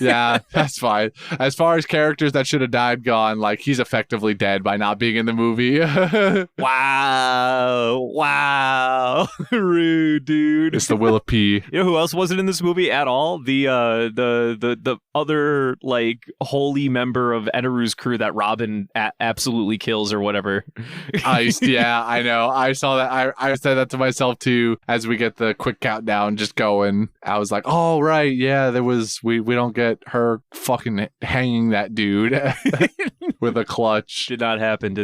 Yeah, that's fine. As far as characters that should have died gone, like, he's effectively dead by not being in the movie. Wow. Rude, dude. It's the Willipede. You know who else wasn't in this movie at all? The other, like, holy member of Eneru's crew that Robin absolutely kills or whatever. Iced, yeah, I know. I saw that. I said that to myself too as we get the quick countdown just going. I was like, oh, right, yeah, there was, we don't get her fucking hanging that dude with a clutch. Did not happen.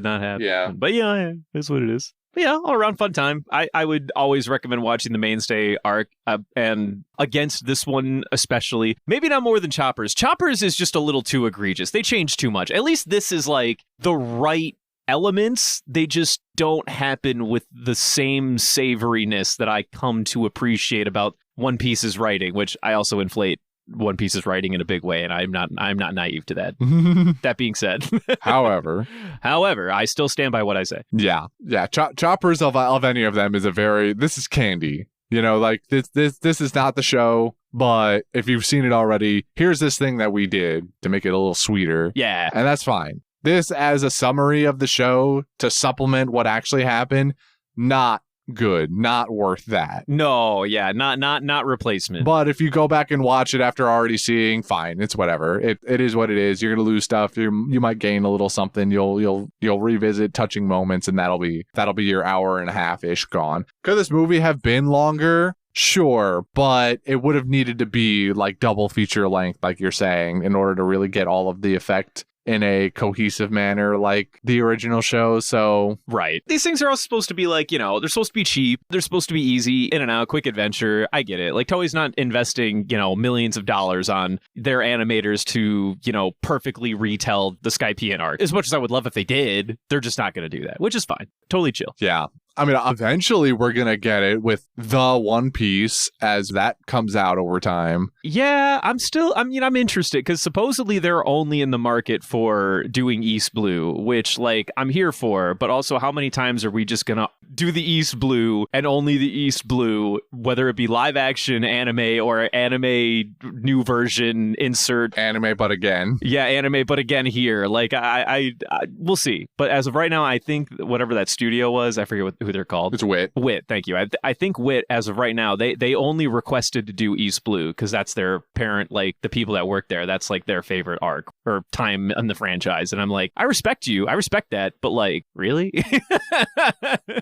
Yeah. But yeah, that's what it is. But yeah, all around fun time. I would always recommend watching the Mainstay arc, and against this one especially. Maybe not more than Chopper's. Chopper's is just a little too egregious. They changed too much. At least this is like the right elements. They just don't happen with the same savoriness that I come to appreciate about One Piece's writing, which I also inflate One Piece's writing in a big way, and I'm not naive to that. That being said, However, I still stand by what I say. yeah. Choppers of any of them is this is candy. You know, like this is not the show, but if you've seen it already, here's this thing that we did to make it a little sweeter. Yeah. And that's fine. This as a summary of the show to supplement what actually happened, not good, not worth that. No, yeah, not replacement. But if you go back and watch it after already seeing, fine, it's whatever. It is what it is. You're gonna lose stuff. You might gain a little something. You'll revisit touching moments, and that'll be your hour and a half ish gone. Could this movie have been longer? Sure, but it would have needed to be like double feature length, like you're saying, in order to really get all of the effect in a cohesive manner like the original show. So right, these things are all supposed to be like, you know, they're supposed to be cheap, they're supposed to be easy, in and out, quick adventure. I get it. Like, Toei's not investing, you know, millions of dollars on their animators to, you know, perfectly retell the Skypiea arc. As much as I would love if they did, they're just not going to do that, which is fine. Totally chill. yeah, I mean, eventually we're going to get it with the One Piece as that comes out over time. Yeah, I'm interested because supposedly they're only in the market for doing East Blue, which, like, I'm here for, but also how many times are we just going to do the East Blue and only the East Blue, whether it be live action anime or anime new version insert. Anime, but again. Yeah, anime, but again here. Like, I we'll see. But as of right now, I think whatever that studio was, I forget who they're called. It's Wit. Wit, thank you. I think Wit, as of right now, they only requested to do East Blue because that's their parent, like, the people that work there, that's like their favorite arc or time in the franchise. And I'm like, I respect you. I respect that. But, like, really?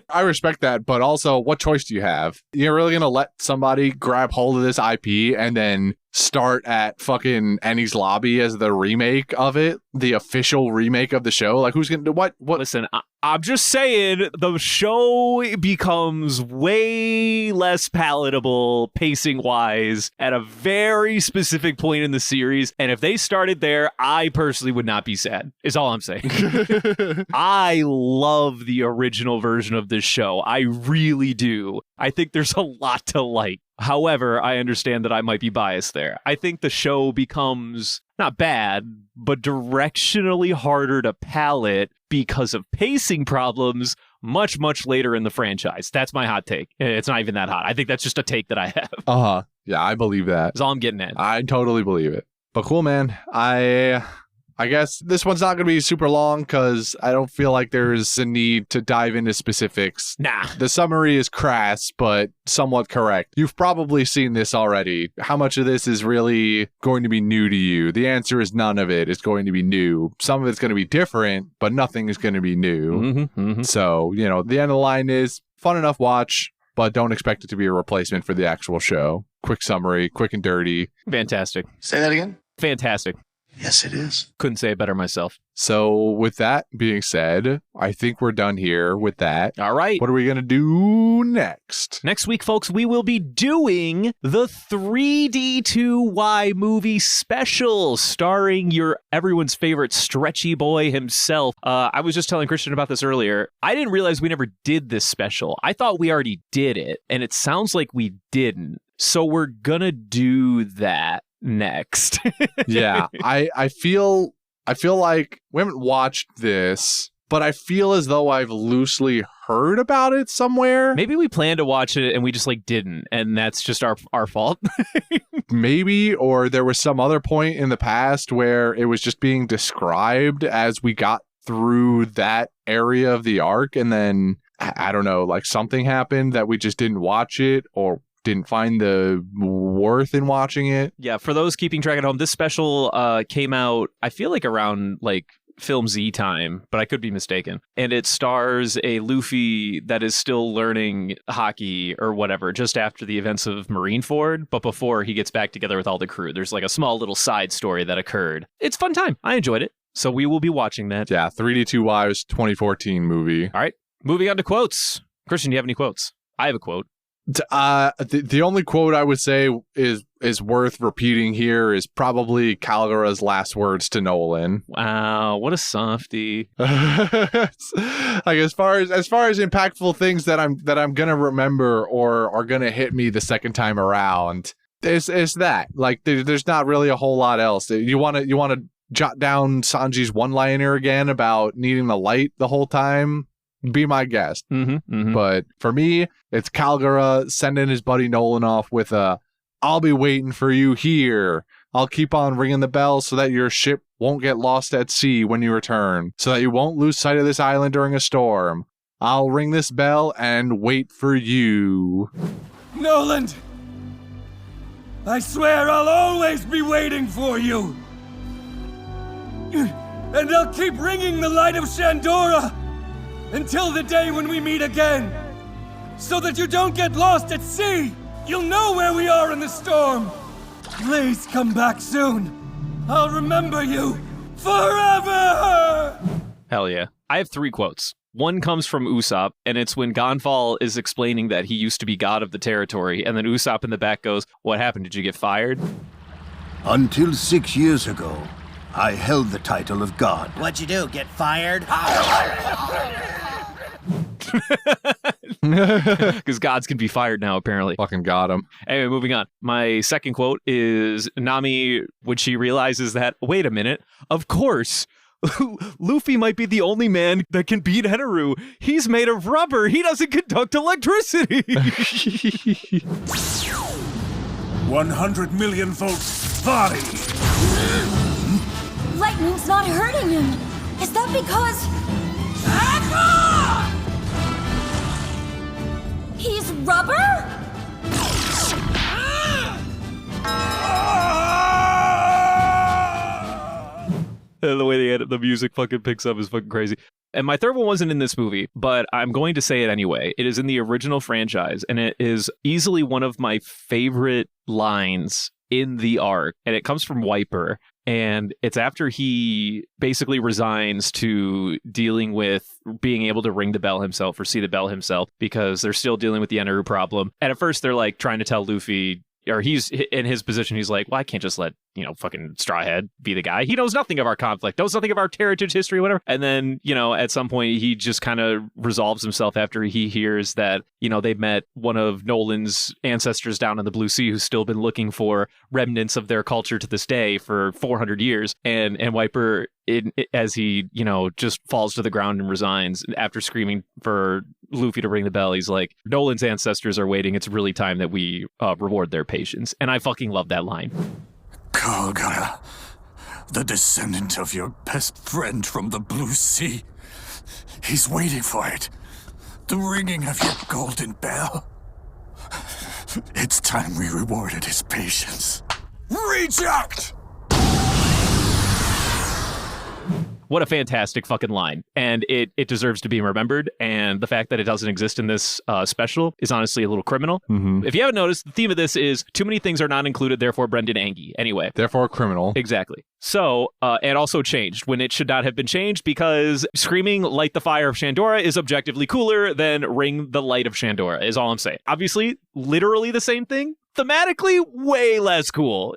I respect that, but also, what choice do you have? You're really going to let somebody grab hold of this IP and then start at fucking Enies Lobby as the remake of it, the official remake of the show? Like, who's gonna do what? Listen, I'm just saying the show becomes way less palatable pacing wise at a very specific point in the series, and if they started there, I personally would not be sad, is all I'm saying. I love the original version of this show. I really do. I think there's a lot to like. However, I understand that I might be biased there. I think the show becomes not bad, but directionally harder to palate because of pacing problems much, much later in the franchise. That's my hot take. It's not even that hot. I think that's just a take that I have. Uh-huh. Yeah, I believe that. That's all I'm getting at. I totally believe it. But cool, man. I guess this one's not going to be super long because I don't feel like there's a need to dive into specifics. Nah. The summary is crass, but somewhat correct. You've probably seen this already. How much of this is really going to be new to you? The answer is none of it is going to be new. Some of it's going to be different, but nothing is going to be new. So, you know, the end of the line is fun enough watch, but don't expect it to be a replacement for the actual show. Quick summary, quick and dirty. Fantastic. Say that again? Fantastic. Yes, it is. Couldn't say it better myself. So with that being said, I think we're done here with that. All right. What are we going to do next? Next week, folks, we will be doing the 3D2Y movie special starring everyone's favorite stretchy boy himself. I was just telling Christian about this earlier. I didn't realize we never did this special. I thought we already did it, and it sounds like we didn't. So we're going to do that next. Yeah, I feel like we haven't watched this, but I feel as though I've loosely heard about it somewhere. Maybe we planned to watch it and we just didn't, and that's just our fault. Maybe, or there was some other point in the past where it was just being described as we got through that area of the arc, and then I don't know, something happened that we just didn't watch it or didn't find the worth in watching it. Yeah, for those keeping track at home, this special came out, I feel like around Film Z time, but I could be mistaken. And it stars a Luffy that is still learning hockey or whatever just after the events of Marineford, but before he gets back together with all the crew. There's a small little side story that occurred. It's a fun time. I enjoyed it. So we will be watching that. Yeah, 3D2Y was 2014 movie. All right, moving on to quotes. Christian, do you have any quotes? I have a quote. The only quote I would say is worth repeating here is probably Calgara's last words to Nolan. Wow, what a softie. As far as impactful things that I'm gonna remember or are gonna hit me the second time around, it's that. There's not really a whole lot else. You wanna jot down Sanji's one-liner again about needing the light the whole time? Be my guest. But for me, it's Calgara sending his buddy Nolan off with I'll be waiting for you here. I'll keep on ringing the bell so that your ship won't get lost at sea when you return, so that you won't lose sight of this island during a storm. I'll ring this bell and wait for you. Nolan! I swear I'll always be waiting for you! And I'll keep ringing the light of Shandora until the day when we meet again, so that you don't get lost at sea. You'll know where we are in the storm. Please come back soon. I'll remember you forever! Hell yeah. I have 3 quotes. One comes from Usopp, and it's when Gonfall is explaining that he used to be god of the territory, and then Usopp in the back goes, "What happened? Did you get fired?" Until 6 years ago, I held the title of god. What'd you do, get fired? Because gods can be fired now, apparently. Fucking got him. Anyway, moving on. My second quote is Nami, when she realizes that, wait a minute, of course, Luffy might be the only man that can beat Eneru. He's made of rubber. He doesn't conduct electricity. 100 million volts body. Lightning's not hurting him. Is that because... he's rubber? The way they edit the music fucking picks up is fucking crazy. And my third one wasn't in this movie, but I'm going to say it anyway. It is in the original franchise, and it is easily one of my favorite lines in the arc. And it comes from Wiper. And it's after he basically resigns to dealing with being able to ring the bell himself or see the bell himself, because they're still dealing with the Eneru problem. And at first they're trying to tell Luffy, or he's in his position, he's like, well, I can't just let, fucking Strawhead be the guy. He knows nothing of our conflict, knows nothing of our heritage, history, whatever. And then, at some point he just kind of resolves himself after he hears that, they met one of Nolan's ancestors down in the Blue Sea who's still been looking for remnants of their culture to this day for 400 years. And Wiper, as he, just falls to the ground and resigns after screaming for Luffy to ring the bell, he's like, Nolan's ancestors are waiting. It's really time that we reward their patience. And I fucking love that line. Calgara, the descendant of your best friend from the Blue Sea. He's waiting for it. The ringing of your golden bell. It's time we rewarded his patience. Reject! What a fantastic fucking line. And it deserves to be remembered. And the fact that it doesn't exist in this special is honestly a little criminal. Mm-hmm. If you haven't noticed, the theme of this is too many things are not included, therefore Brendan Angie. Anyway. Therefore criminal. Exactly. So, and also changed when it should not have been changed because screaming Light the Fire of Shandora is objectively cooler than Ring the Light of Shandora, is all I'm saying. Obviously, literally the same thing. Thematically, way less cool.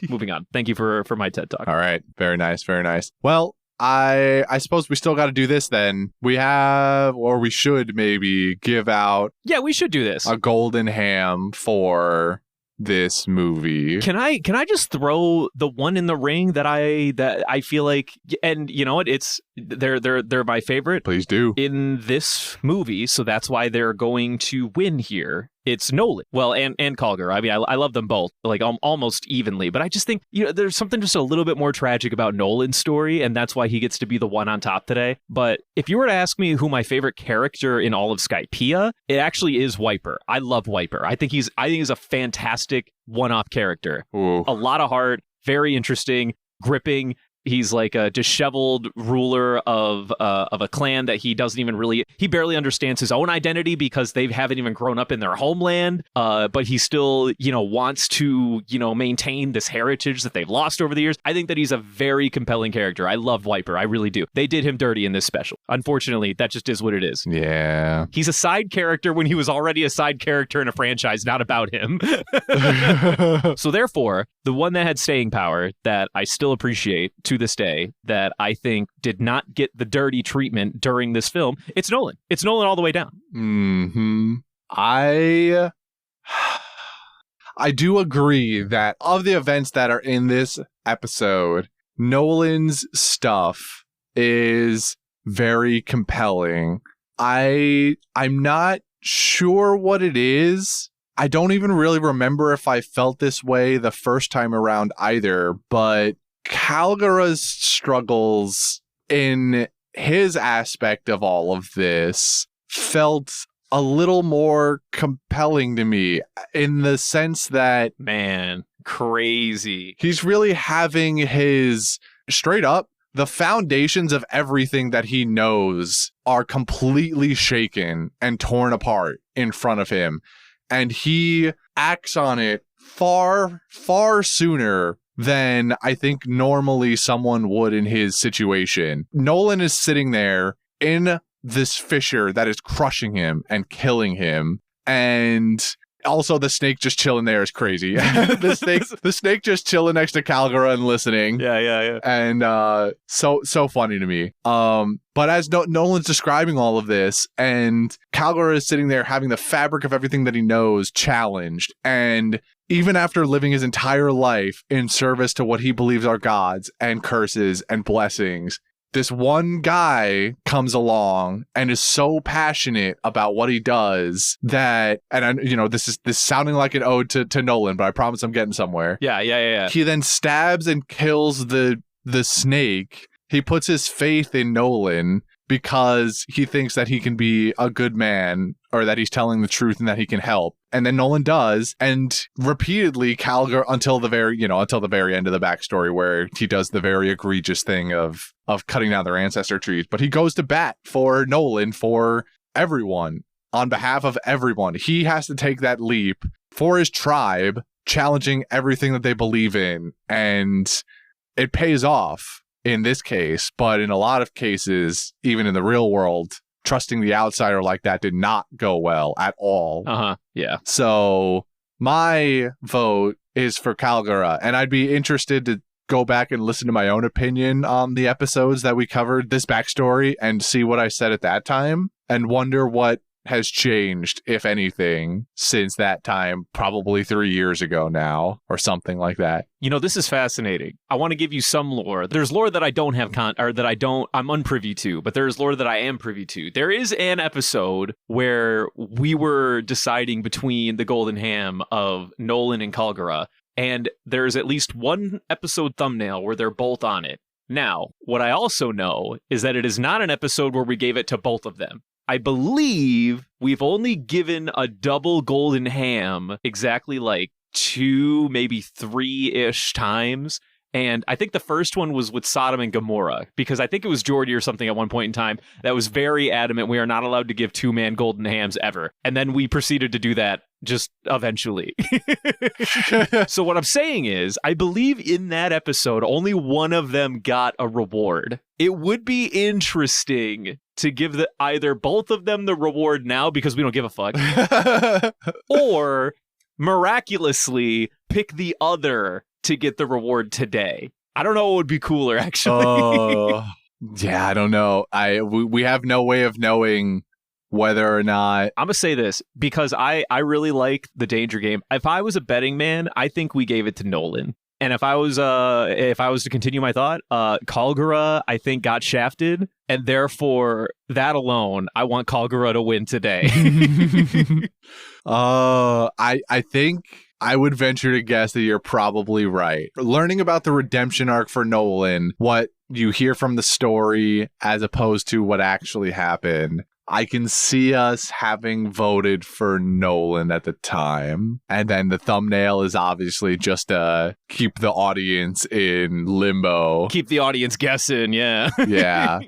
Moving on. Thank you for my TED Talk. All right. Very nice. Very nice. Well, I suppose we still got to do this then. We have, or we should maybe give out. Yeah, we should do this. A golden ham for this movie. Can I just throw the one in the ring that I feel like, and you know what, they're my favorite. Please do. In this movie, so that's why they're going to win here. It's Nolan. Well, and Calgar. I mean, I love them both, like almost evenly. But I just think, there's something just a little bit more tragic about Nolan's story, and that's why he gets to be the one on top today. But if you were to ask me who my favorite character in all of Skypiea, it actually is Wiper. I love Wiper. I think he's a fantastic one-off character. Ooh. A lot of heart, very interesting, gripping. He's like a disheveled ruler of a clan that he barely understands his own identity because they haven't even grown up in their homeland. But he still, wants to, maintain this heritage that they've lost over the years. I think that he's a very compelling character. I love Wiper. I really do. They did him dirty in this special. Unfortunately, that just is what it is. Yeah. He's a side character when he was already a side character in a franchise, not about him. So therefore, the one that had staying power that I still appreciate to this day, that I think did not get the dirty treatment during this film, it's Nolan. It's Nolan all the way down. Mm-hmm. I do agree that of the events that are in this episode, Nolan's stuff is very compelling. I'm not sure what it is. I don't even really remember if I felt this way the first time around either, but Calgara's struggles in his aspect of all of this felt a little more compelling to me in the sense that, man, crazy. He's really having his straight up, the foundations of everything that he knows are completely shaken and torn apart in front of him. And he acts on it far, far sooner than I think normally someone would in his situation. Nolan is sitting there in this fissure that is crushing him and killing him. And also the snake just chilling there is crazy. the snake just chilling next to Calgara and listening. Yeah. And so funny to me. But as Nolan's describing all of this, and Calgara is sitting there having the fabric of everything that he knows challenged, and even after living his entire life in service to what he believes are gods and curses and blessings, this one guy comes along and is so passionate about what he does that, and this is sounding like an ode to Nolan, but I promise I'm getting somewhere. Yeah. He then stabs and kills the snake. He puts his faith in Nolan because he thinks that he can be a good man, or that he's telling the truth and that he can help. And then Nolan does, and repeatedly Calgara until the very end of the backstory, where he does the very egregious thing of cutting down their ancestor trees. But he goes to bat for Nolan, for everyone, on behalf of everyone. He has to take that leap for his tribe, challenging everything that they believe in, and it pays off in this case. But in a lot of cases, even in the real world, trusting the outsider like that did not go well at all. Yeah. So my vote is for Calgara, and I'd be interested to go back and listen to my own opinion on the episodes that we covered this backstory and see what I said at that time, and wonder what has changed, if anything, since that time, probably 3 years ago now, or something like that. This is fascinating. I want to give you some lore. There's lore that I don't have I'm unprivy to, but there's lore that I am privy to. There is an episode where we were deciding between the golden ham of Nolan and Calgara, and there's at least one episode thumbnail where they're both on it. Now, what I also know is that it is not an episode where we gave it to both of them. I believe we've only given a double golden ham exactly like 2, maybe 3-ish times. And I think the first one was with Sodom and Gomorrah, because I think it was Geordie or something at one point in time that was very adamant we are not allowed to give two-man golden hams ever. And then we proceeded to do that just eventually. So what I'm saying is, I believe in that episode, only one of them got a reward. It would be interesting to give either both of them the reward now because we don't give a fuck, or miraculously pick the other to get the reward today. I don't know what would be cooler, actually. Oh, yeah, I don't know. We have no way of knowing whether or not. I'm gonna say this because I really like the Danger Game. If I was a betting man, I think we gave it to Nolan. And if I was to continue my thought, Kalgara, I think, got shafted, and therefore that alone, I want Kalgara to win today. I think I would venture to guess that you're probably right. Learning about the redemption arc for Nolan, what you hear from the story as opposed to what actually happened, I can see us having voted for Nolan at the time. And then the thumbnail is obviously just to keep the audience in limbo. Keep the audience guessing, yeah. Yeah.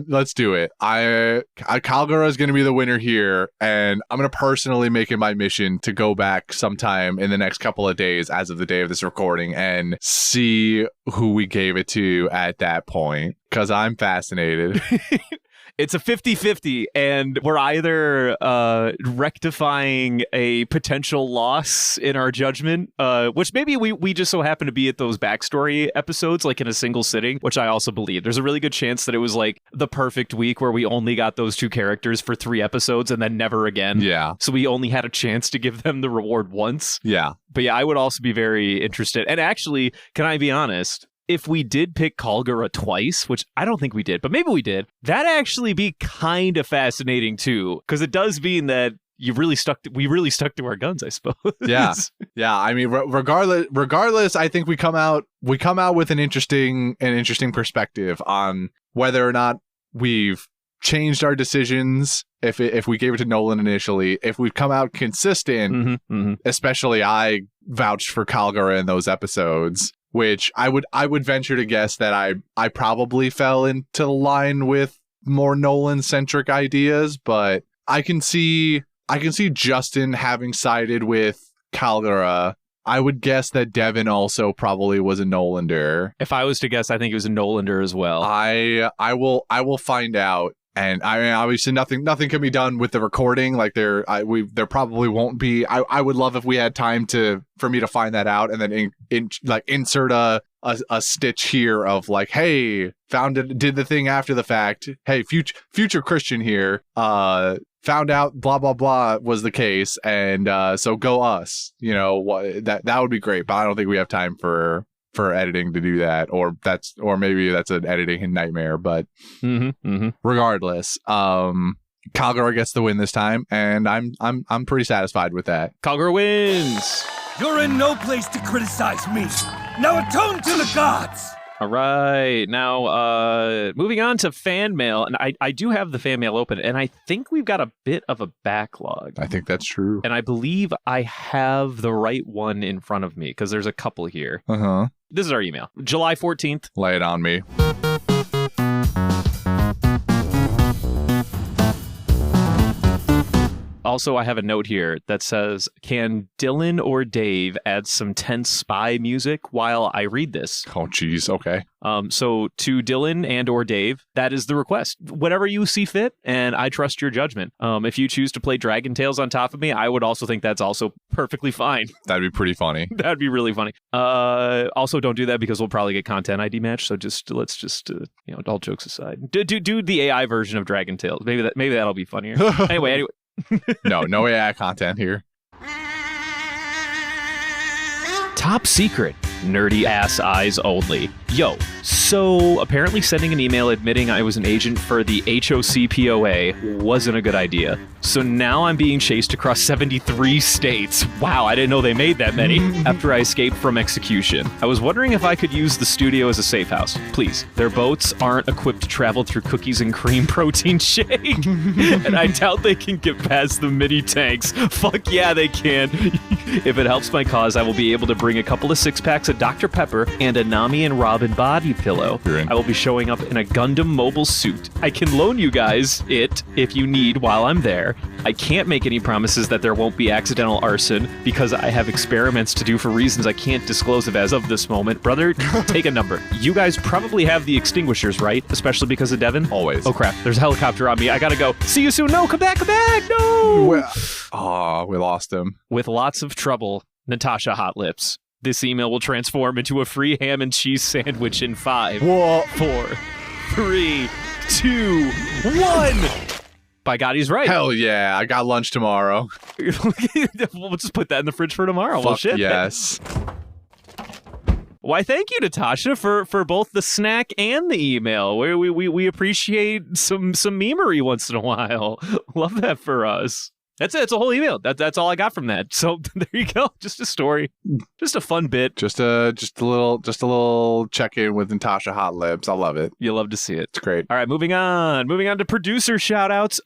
Let's do it. Kalgara is going to be the winner here, and I'm going to personally make it my mission to go back sometime in the next couple of days as of the day of this recording and see who we gave it to at that point, because I'm fascinated. It's a 50-50, and we're either rectifying a potential loss in our judgment, which maybe we just so happen to be at those backstory episodes, like in a single sitting, which I also believe. There's a really good chance that it was like the perfect week where we only got those two characters for 3 episodes and then never again. Yeah. So we only had a chance to give them the reward once. Yeah. But yeah, I would also be very interested. And actually, can I be honest? If we did pick Kalgara twice, which I don't think we did, but maybe we did, that'd actually be kind of fascinating too, because it does mean that we really stuck to our guns, I suppose. Yeah. Yeah. I mean, regardless, I think we come out with an interesting perspective on whether or not we've changed our decisions. If we gave it to Nolan initially, if we've come out consistent, especially I vouched for Kalgara in those episodes. Which I would venture to guess that I probably fell into line with more Nolan-centric ideas, but I can see Justin having sided with Kalgara. I would guess that Devin also probably was a Nolander. If I was to guess, I think he was a Nolander as well. I will find out. And I mean, obviously, nothing can be done with the recording. Like there probably won't be. I would love if we had time for me to find that out, and then insert a stitch here of like, hey, did the thing after the fact. Hey, future Christian here. Found out blah blah blah was the case, and so go us. You know that would be great, but I don't think we have time for editing to do that, or maybe that's an editing nightmare, but regardless, Kalgara gets the win this time, and I'm pretty satisfied with that. Kalgara wins. You're in no place to criticize me. Now atone to the gods. All right, now moving on to fan mail, and I do have the fan mail open, and I think we've got a bit of a backlog. I think that's true, and I believe I have the right one in front of me because there's a couple here. This is our email, July 14th. Lay it on me. Also, I have a note here that says, can Dylan or Dave add some tense spy music while I read this? Oh, geez. Okay. So to Dylan and or Dave, that is the request. Whatever you see fit, and I trust your judgment. If you choose to play Dragon Tales on top of me, I would also think that's also perfectly fine. That'd be pretty funny. That'd be really funny. Also, don't do that because we'll probably get content ID match. So let's just all jokes aside, do the AI version of Dragon Tales. Maybe that'll be funnier. Anyway. No AI content here. Top secret, nerdy ass eyes only. Yo, so apparently sending an email admitting I was an agent for the HOCPOA wasn't a good idea. So now I'm being chased across 73 states. Wow, I didn't know they made that many. After I escaped from execution. I was wondering if I could use the studio as a safe house. Please. Their boats aren't equipped to travel through cookies and cream protein shake. And I doubt they can get past the mini tanks. Fuck yeah, they can. If it helps my cause, I will be able to bring a couple of 6-packs of Dr. Pepper and a Nami and Robin body pillow. You're in. I will be showing up in a Gundam mobile suit. I can loan you guys it if you need while I'm there. I can't make any promises that there won't be accidental arson because I have experiments to do for reasons I can't disclose as of this moment. Brother, take a number. You guys probably have the extinguishers, right? Especially because of Devin? Always. Oh crap, there's a helicopter on me. I gotta go. See you soon. No, come back, no! We lost him. With lots of trouble, Natasha Hot Lips. This email will transform into a free ham and cheese sandwich in 5, 4, 3, 2, 1. By God, he's right. Hell yeah, I got lunch tomorrow. We'll just put that in the fridge for tomorrow. Well, Fuck shit. yes. Why, thank you, Natasha, for both the snack and the email. We appreciate some memery once in a while. Love that for us. That's it. It's a whole email. That's all I got from that. So there you go. Just a story. Just a fun bit. Just a little check-in with Natasha Hot Lips. I love it. You love to see it. It's great. All right, moving on. Moving on to producer shout-outs.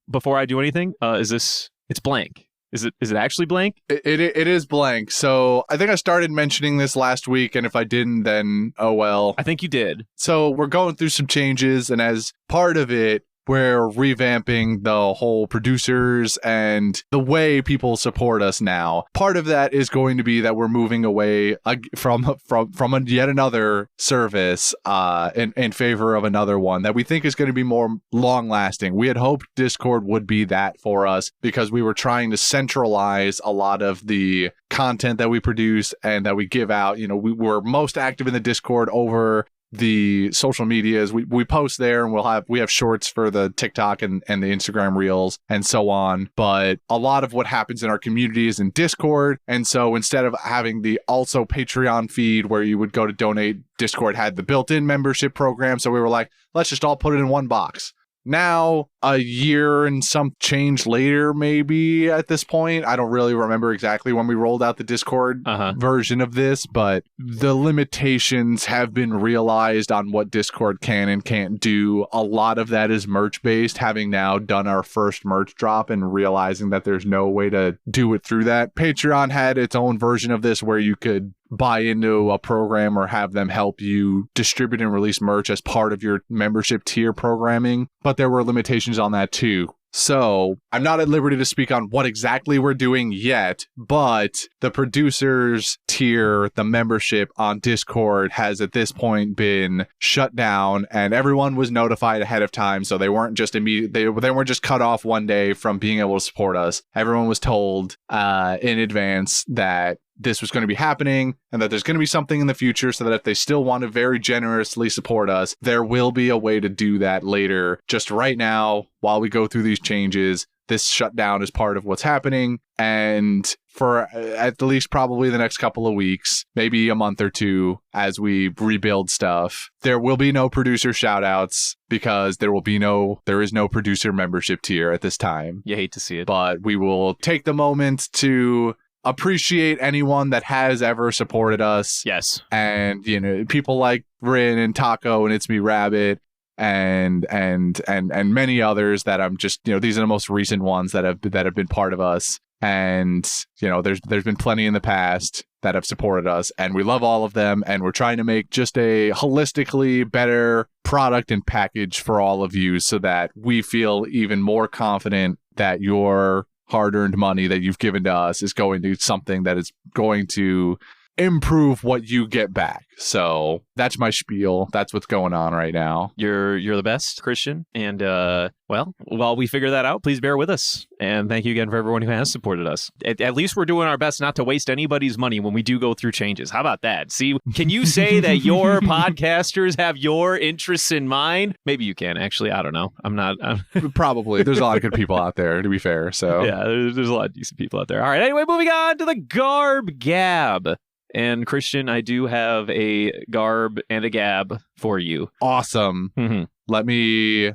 Before I do anything, it's blank. Is it actually blank? It is blank. So I think I started mentioning this last week, and if I didn't, then oh well. I think you did. So we're going through some changes, and as part of it, we're revamping the whole producers and the way people support us now. Part of that is going to be that we're moving away from yet another service in favor of another one that we think is going to be more long-lasting. We had hoped Discord would be that for us because we were trying to centralize a lot of the content that we produce and that we give out. You know, we were most active in the Discord over the social medias. We post there, and we have shorts for the TikTok and the Instagram reels and so on, but a lot of what happens in our community is in Discord. And so instead of having the also Patreon feed where you would go to donate, Discord had the built-in membership program. So we were like, let's just all put it in one box. Now, a year and some change later, maybe at this point, I don't really remember exactly when we rolled out the Discord version of this, but the limitations have been realized on what Discord can and can't do. A lot of that is merch-based, having now done our first merch drop and realizing that there's no way to do it through that. Patreon had its own version of this where you could buy into a program or have them help you distribute and release merch as part of your membership tier programming, but there were limitations on that too. So I'm not at liberty to speak on what exactly we're doing yet, but the producers tier, the membership on Discord has at this point been shut down, and everyone was notified ahead of time. So they weren't just they weren't just cut off one day from being able to support us. Everyone was told in advance that this was going to be happening and that there's going to be something in the future, so that if they still want to very generously support us, there will be a way to do that later. Just right now, while we go through these changes, this shutdown is part of what's happening. And for at least probably the next couple of weeks, maybe a month or two, as we rebuild stuff, there will be no producer shout outs because there is no producer membership tier at this time. You hate to see it. But we will take the moment to appreciate anyone that has ever supported us. Yes. And, you know, people like Rin and Taco and It's Me Rabbit and many others that I'm just, you know, these are the most recent ones that have been part of us. And, you know, there's been plenty in the past that have supported us, and we love all of them, and we're trying to make just a holistically better product and package for all of you so that we feel even more confident that your hard-earned money that you've given to us is going to something that is going to improve what you get back. So that's my spiel. That's what's going on right now. You're the best, Christian. And well, while we figure that out, please bear with us. And thank you again for everyone who has supported us. At least we're doing our best not to waste anybody's money when we do go through changes. How about that? See, can you say that your podcasters have your interests in mind? Maybe you can, actually. I don't know. Probably. There's a lot of good people out there, to be fair. So yeah, there's a lot of decent people out there. All right. Anyway, moving on to the Garb Gab. And Christian, I do have a Garb and a Gab for you. Awesome. Mm-hmm. Let me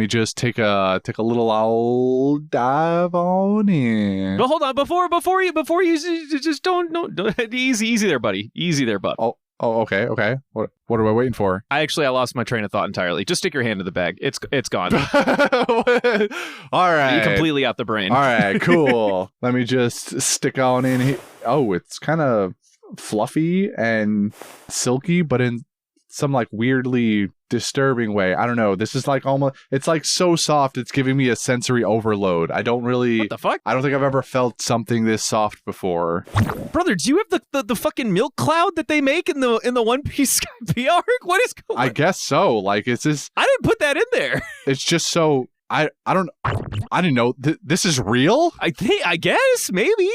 just take a little old dive on in. Well, hold on, before you just don't easy there, buddy. Easy there, bud. Oh, okay. What are we waiting for? I lost my train of thought entirely. Just stick your hand in the bag. It's gone. All right. You're completely out the brain. All right, cool. Let me just stick on in here. Oh, it's kind of fluffy and silky, but in some like weirdly disturbing way. I don't know. This is like almost, it's like so soft, it's giving me a sensory overload. I don't really, What the fuck? I don't think I've ever felt something this soft before. Brother, do you have the fucking milk cloud that they make in the One Piece Skypiea arc? What is going on? I guess so. Like, it's just, I didn't put that in there. it's just so, I didn't know, this is real? I guess, maybe.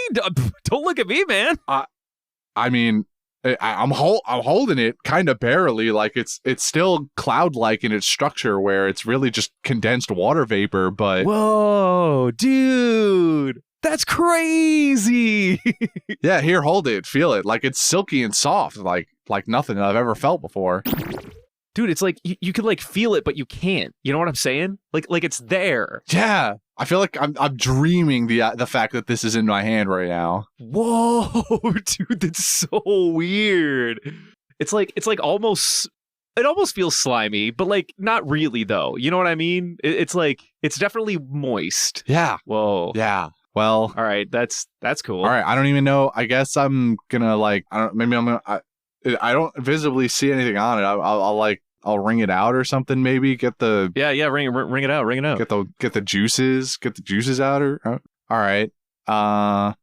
Don't look at me, man. I mean, I'm holding it kind of barely. Like it's still cloud-like in its structure, where it's really just condensed water vapor. But Whoa, dude, that's crazy. yeah, here, hold it, feel it. Like it's silky and soft, like nothing I've ever felt before. Dude, it's like you can like feel it, but you can't. You know what I'm saying? Like it's there. Yeah, I feel like I'm dreaming the fact that this is in my hand right now. Whoa, dude, that's so weird. It's like almost. It almost feels slimy, but like not really though. You know what I mean? It's like it's definitely moist. Yeah. Whoa. Yeah. Well. All right. That's cool. All right. I don't even know. I guess I'm gonna like. I don't visibly see anything on it. I'll wring it out or something. Maybe get the Ring it out. get the juices out. Or all right. Oh,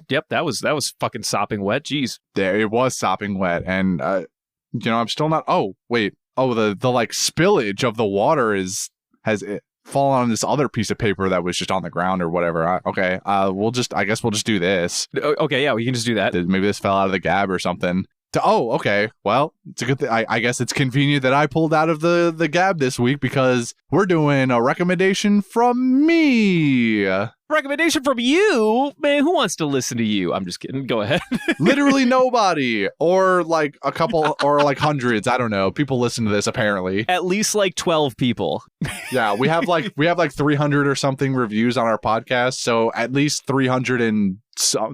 yep. That was fucking sopping wet. Jeez. There it was sopping wet, and I'm still not. Oh wait. Oh, the like spillage of the water has it fallen on this other piece of paper that was just on the ground or whatever. Okay. I guess we'll just do this. Okay. Yeah, we can just do that. Maybe this fell out of the gab or something. Oh, okay. Well, it's a good thing. I guess it's convenient that I pulled out of the gab this week, because we're doing a recommendation from me. Recommendation from you? Man, who wants to listen to you? I'm just kidding. Go ahead. Literally nobody, or like a couple, or like hundreds. I don't know. People listen to this apparently. At least like 12 people. Yeah, we have like 300 or something reviews on our podcast, so at least 300 and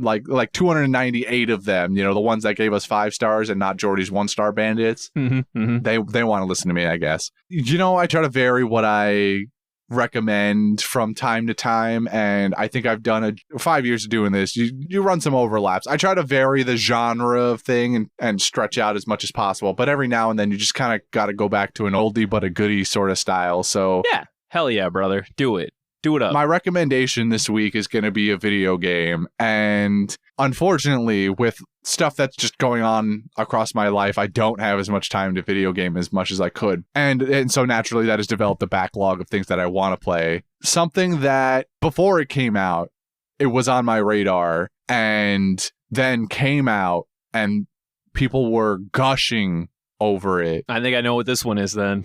like 298 of them, the ones that gave us 5 stars and not Jordy's 1-star bandits. They want to listen to me, I guess. I try to vary what I recommend from time to time, and I think I've done 5 years of doing this. You run some overlaps. I try to vary the genre of thing and stretch out as much as possible, but every now and then you just kind of got to go back to an oldie but a goodie sort of style. So yeah, hell yeah, brother, do it up. My recommendation this week is going to be a video game, and unfortunately, with stuff that's just going on across my life, I don't have as much time to video game as much as I could. And so naturally, that has developed a backlog of things that I want to play. Something that before it came out, it was on my radar, and then came out, and people were gushing over it. I think I know what this one is then.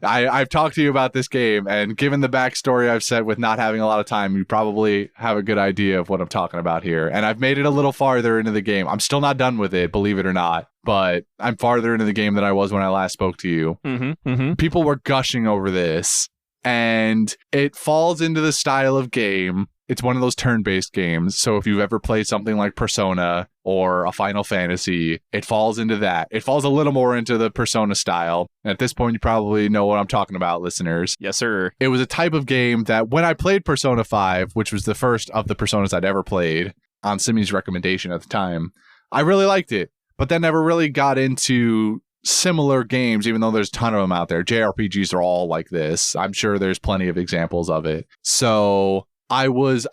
I've talked to you about this game, and given the backstory I've said with not having a lot of time, you probably have a good idea of what I'm talking about here. And I've made it a little farther into the game. I'm still not done with it, believe it or not, but I'm farther into the game than I was when I last spoke to you. People were gushing over this, and it falls into the style of game. It's one of those turn-based games. So if you've ever played something like Persona or a Final Fantasy, it falls into that. It falls a little more into the Persona style. And at this point, you probably know what I'm talking about, listeners. Yes, sir. It was a type of game that when I played Persona 5, which was the first of the Personas I'd ever played, on Simi's recommendation at the time, I really liked it, but then never really got into similar games, even though there's a ton of them out there. JRPGs are all like this. I'm sure there's plenty of examples of it. So I was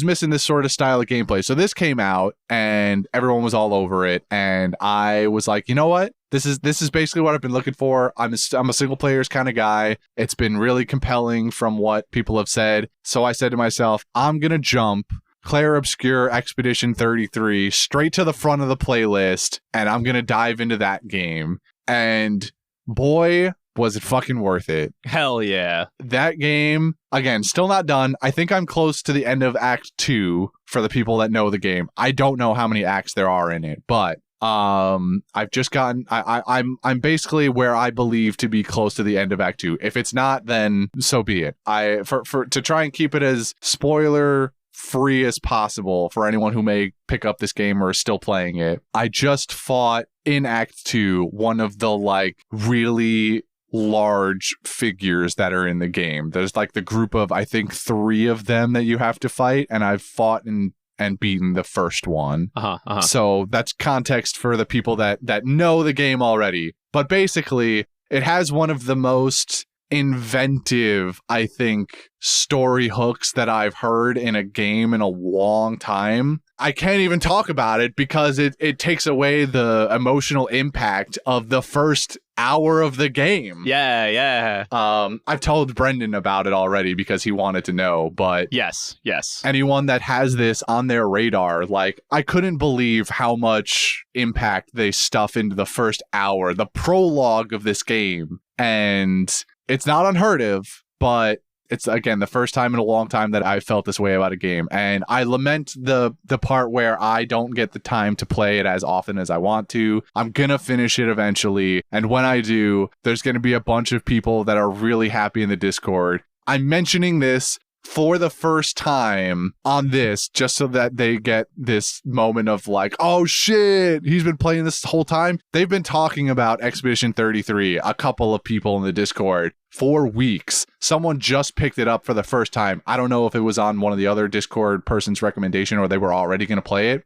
missing this sort of style of gameplay. So this came out and everyone was all over it, and I was like, you know what? This is basically what I've been looking for. I'm a single players kind of guy. It's been really compelling from what people have said. So I said to myself, I'm gonna jump Claire Obscure Expedition 33 straight to the front of the playlist, and I'm gonna dive into that game. And boy, was it fucking worth it. Hell yeah. That game, again, still not done. I think I'm close to the end of Act 2 for the people that know the game. I don't know how many acts there are in it, but I've just gotten I'm basically where I believe to be close to the end of Act 2. If it's not, then so be it. To try and keep it as spoiler free as possible for anyone who may pick up this game or is still playing it, I just fought in Act 2 one of the really large figures that are in the game. There's the group of, I think, 3 of them that you have to fight, and I've fought and and beaten the first one. Uh-huh. So that's context for the people that know the game already. But basically, it has one of the most inventive, I think, story hooks that I've heard in a game in a long time. I can't even talk about it because it takes away the emotional impact of the first hour of the game. Yeah. I've told Brendan about it already because he wanted to know, but Yes. anyone that has this on their radar, like, I couldn't believe how much impact they stuff into the first hour, the prologue of this game. And it's not unheard of, but it's, again, the first time in a long time that I felt this way about a game. And I lament the part where I don't get the time to play it as often as I want to. I'm going to finish it eventually. And when I do, there's going to be a bunch of people that are really happy in the Discord. I'm mentioning this for the first time on this just so that they get this moment of like, oh shit, he's been playing this whole time. They've been talking about Expedition 33, a couple of people in the Discord, for weeks. Someone just picked it up for the first time. I don't know if it was on one of the other Discord person's recommendation or they were already going to play it,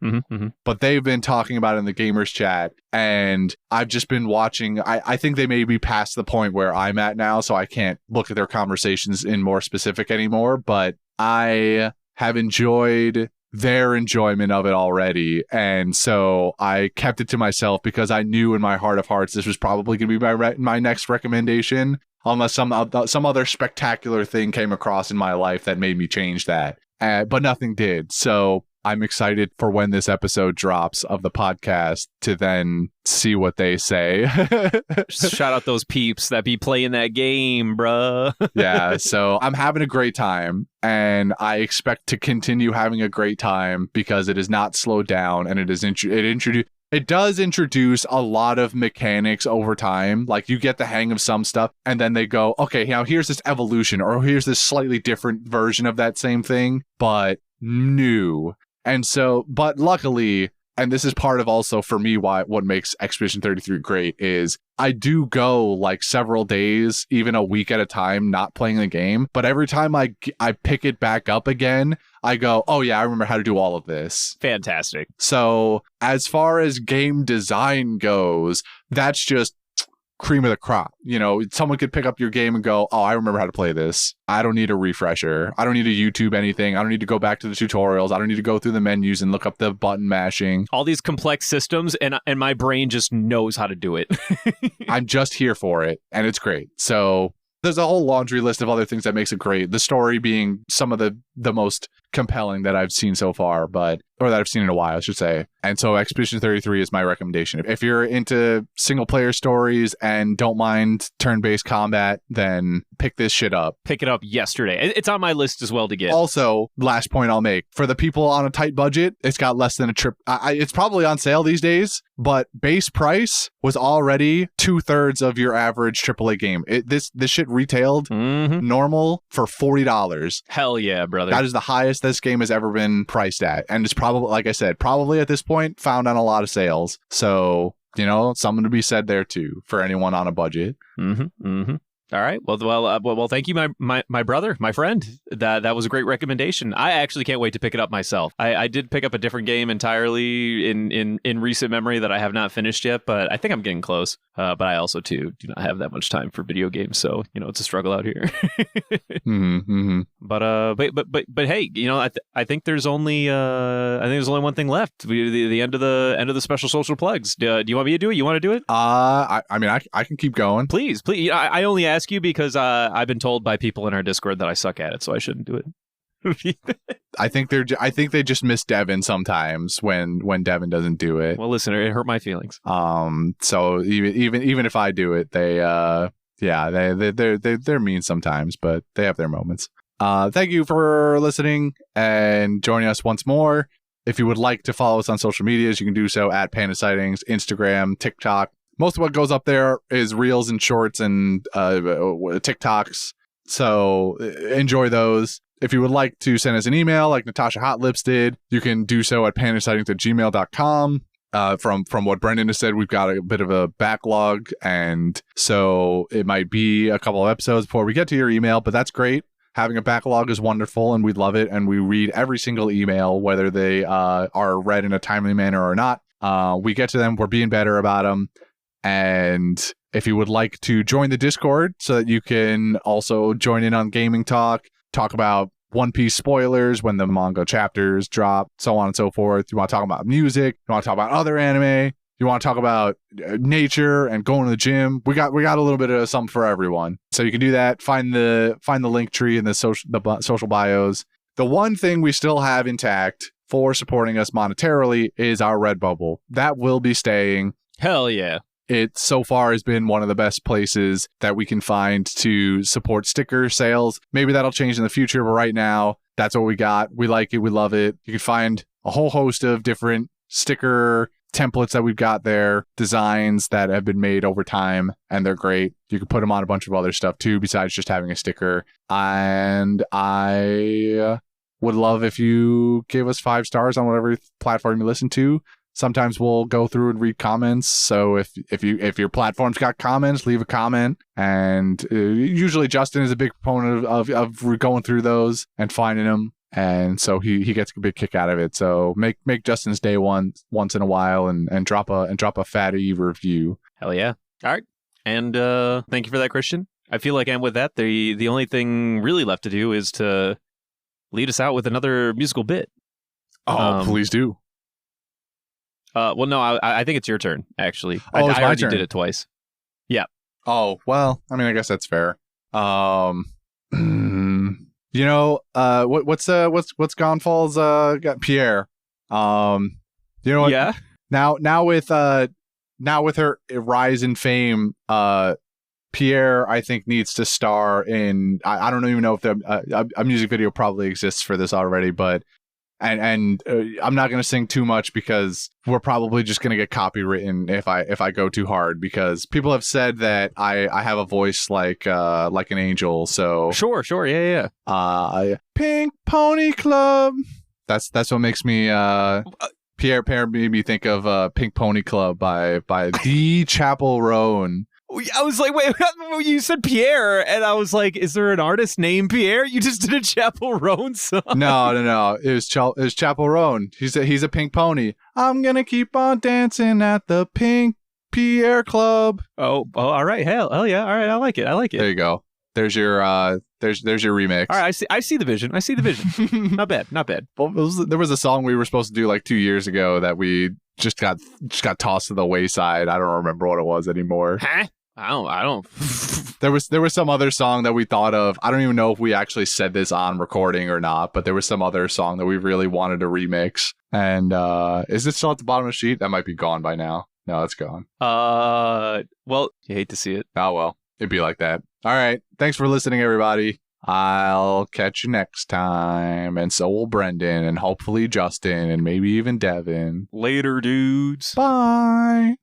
but they've been talking about it in the gamers chat, and I've just been watching. I think they may be past the point where I'm at now, so I can't look at their conversations in more specific anymore, but I have enjoyed their enjoyment of it already, and so I kept it to myself because I knew in my heart of hearts this was probably going to be my next recommendation, unless some other spectacular thing came across in my life that made me change that. But nothing did. So I'm excited for when this episode drops of the podcast to then see what they say. Shout out those peeps that be playing that game, bruh. Yeah, so I'm having a great time, and I expect to continue having a great time because it is not slowed down, and it does introduce a lot of mechanics over time. Like, you get the hang of some stuff, and then they go, okay, now here's this evolution, or here's this slightly different version of that same thing, but new. And so, but luckily, and this is part of also for me what makes Expedition 33 great, is I do go like several days, even a week at a time, not playing the game. But every time I pick it back up again, I go, oh yeah, I remember how to do all of this. Fantastic. So as far as game design goes, that's just cream of the crop. You know, someone could pick up your game and go, oh, I remember how to play this. I don't need a refresher. I don't need to YouTube anything. I don't need to go back to the tutorials. I don't need to go through the menus and look up the button mashing. All these complex systems, and my brain just knows how to do it. I'm just here for it, and it's great. So there's a whole laundry list of other things that makes it great. The story being some of the most compelling that I've seen so far, or that I've seen in a while, I should say. And so Expedition 33 is my recommendation. If you're into single player stories and don't mind turn-based combat, then pick this shit up. Pick it up yesterday. It's on my list as well to get. Also, last point I'll make, for the people on a tight budget, it's got less than a trip. It's probably on sale these days, but base price was already 2/3 of your average AAA game. This shit retailed normal for $40. Hell yeah, brother. That is the highest this game has ever been priced at. And it's probably, like I said, probably at this point found on a lot of sales. So, you know, something to be said there too for anyone on a budget. All right. Well, thank you, my brother, my friend. That was a great recommendation. I actually can't wait to pick it up myself. I did pick up a different game entirely in recent memory that I have not finished yet, but I think I'm getting close. But I also too do not have that much time for video games, so you know it's a struggle out here. But hey, you know I think there's only one thing left. The end of the special social plugs. Do you want me to do it? You want to do it? I mean I can keep going. Please. I only ask you because I've been told by people in our Discord that I suck at it, so I shouldn't do it. I think they just miss Devin sometimes when Devin doesn't do it. Well, listen, it hurt my feelings. So even if I do it, they're mean sometimes, but they have their moments. Thank you for listening and joining us once more. If you would like to follow us on social medias, you can do so at Panda Sightings, Instagram, TikTok. Most of what goes up there is reels and shorts and TikToks. So enjoy those. If you would like to send us an email like Natasha Hotlips did, you can do so at pandasightings@gmail.com. From what Brendan has said, we've got a bit of a backlog, and so it might be a couple of episodes before we get to your email, but that's great. Having a backlog is wonderful, and we love it, and we read every single email, whether they are read in a timely manner or not. We get to them. We're being better about them. And if you would like to join the Discord so that you can also join in on gaming talk about One Piece spoilers when the manga chapters drop, so on and so forth. You want to talk about music, you want to talk about other anime, you want to talk about nature and going to the gym. We got a little bit of something for everyone. So you can do that. Find the link tree in the social bios. The one thing we still have intact for supporting us monetarily is our Redbubble. That will be staying. Hell yeah. It so far has been one of the best places that we can find to support sticker sales. Maybe that'll change in the future, but right now, that's what we got. We like it. We love it. You can find a whole host of different sticker templates that we've got there, designs that have been made over time, and they're great. You can put them on a bunch of other stuff too, besides just having a sticker. And I would love if you gave us 5 stars on whatever platform you listen to. Sometimes we'll go through and read comments. So if your platform's got comments, leave a comment. And usually Justin is a big proponent of going through those and finding them. And so he gets a big kick out of it. So make Justin's day once in a while and drop a fatty review. Hell yeah. All right. And thank you for that, Christian. I feel like, and with that, the only thing really left to do is to lead us out with another musical bit. Oh, please do. Well, no, I think it's your turn, actually. Oh, it's I my already turn. did it twice. Yeah. Oh, well, I mean, I guess that's fair. You know, what's Gonfal's got Pierre. You know what? Yeah. Now with her rise in fame, Pierre, I think, needs to star in. I don't even know if a music video probably exists for this already, but and I'm not going to sing too much because we're probably just going to get copywritten if I go too hard, because people have said that I have a voice like an angel. So Sure. Yeah. Pink Pony Club. That's what makes me Pierre made me think of Pink Pony Club by the Chapel Roan. I was like, wait, you said Pierre, and I was like, is there an artist named Pierre? You just did a Chapel Roan song. No. It was Chapel Roan. He's a pink pony. I'm gonna keep on dancing at the Pink Pierre Club. Oh, all right. Hell yeah. All right, I like it. There you go. There's your remix. All right, I see the vision. Not bad. Well, there was a song we were supposed to do like 2 years ago that we just got tossed to the wayside. I don't remember what it was anymore. Huh? I don't. There was some other song that we thought of. I don't even know if we actually said this on recording or not, but there was some other song that we really wanted to remix. And is it still at the bottom of the sheet? That might be gone by now. No, it's gone. Well, you hate to see it. Oh, well, it'd be like that. All right. Thanks for listening, everybody. I'll catch you next time. And so will Brendan, and hopefully Justin, and maybe even Devin. Later, dudes. Bye.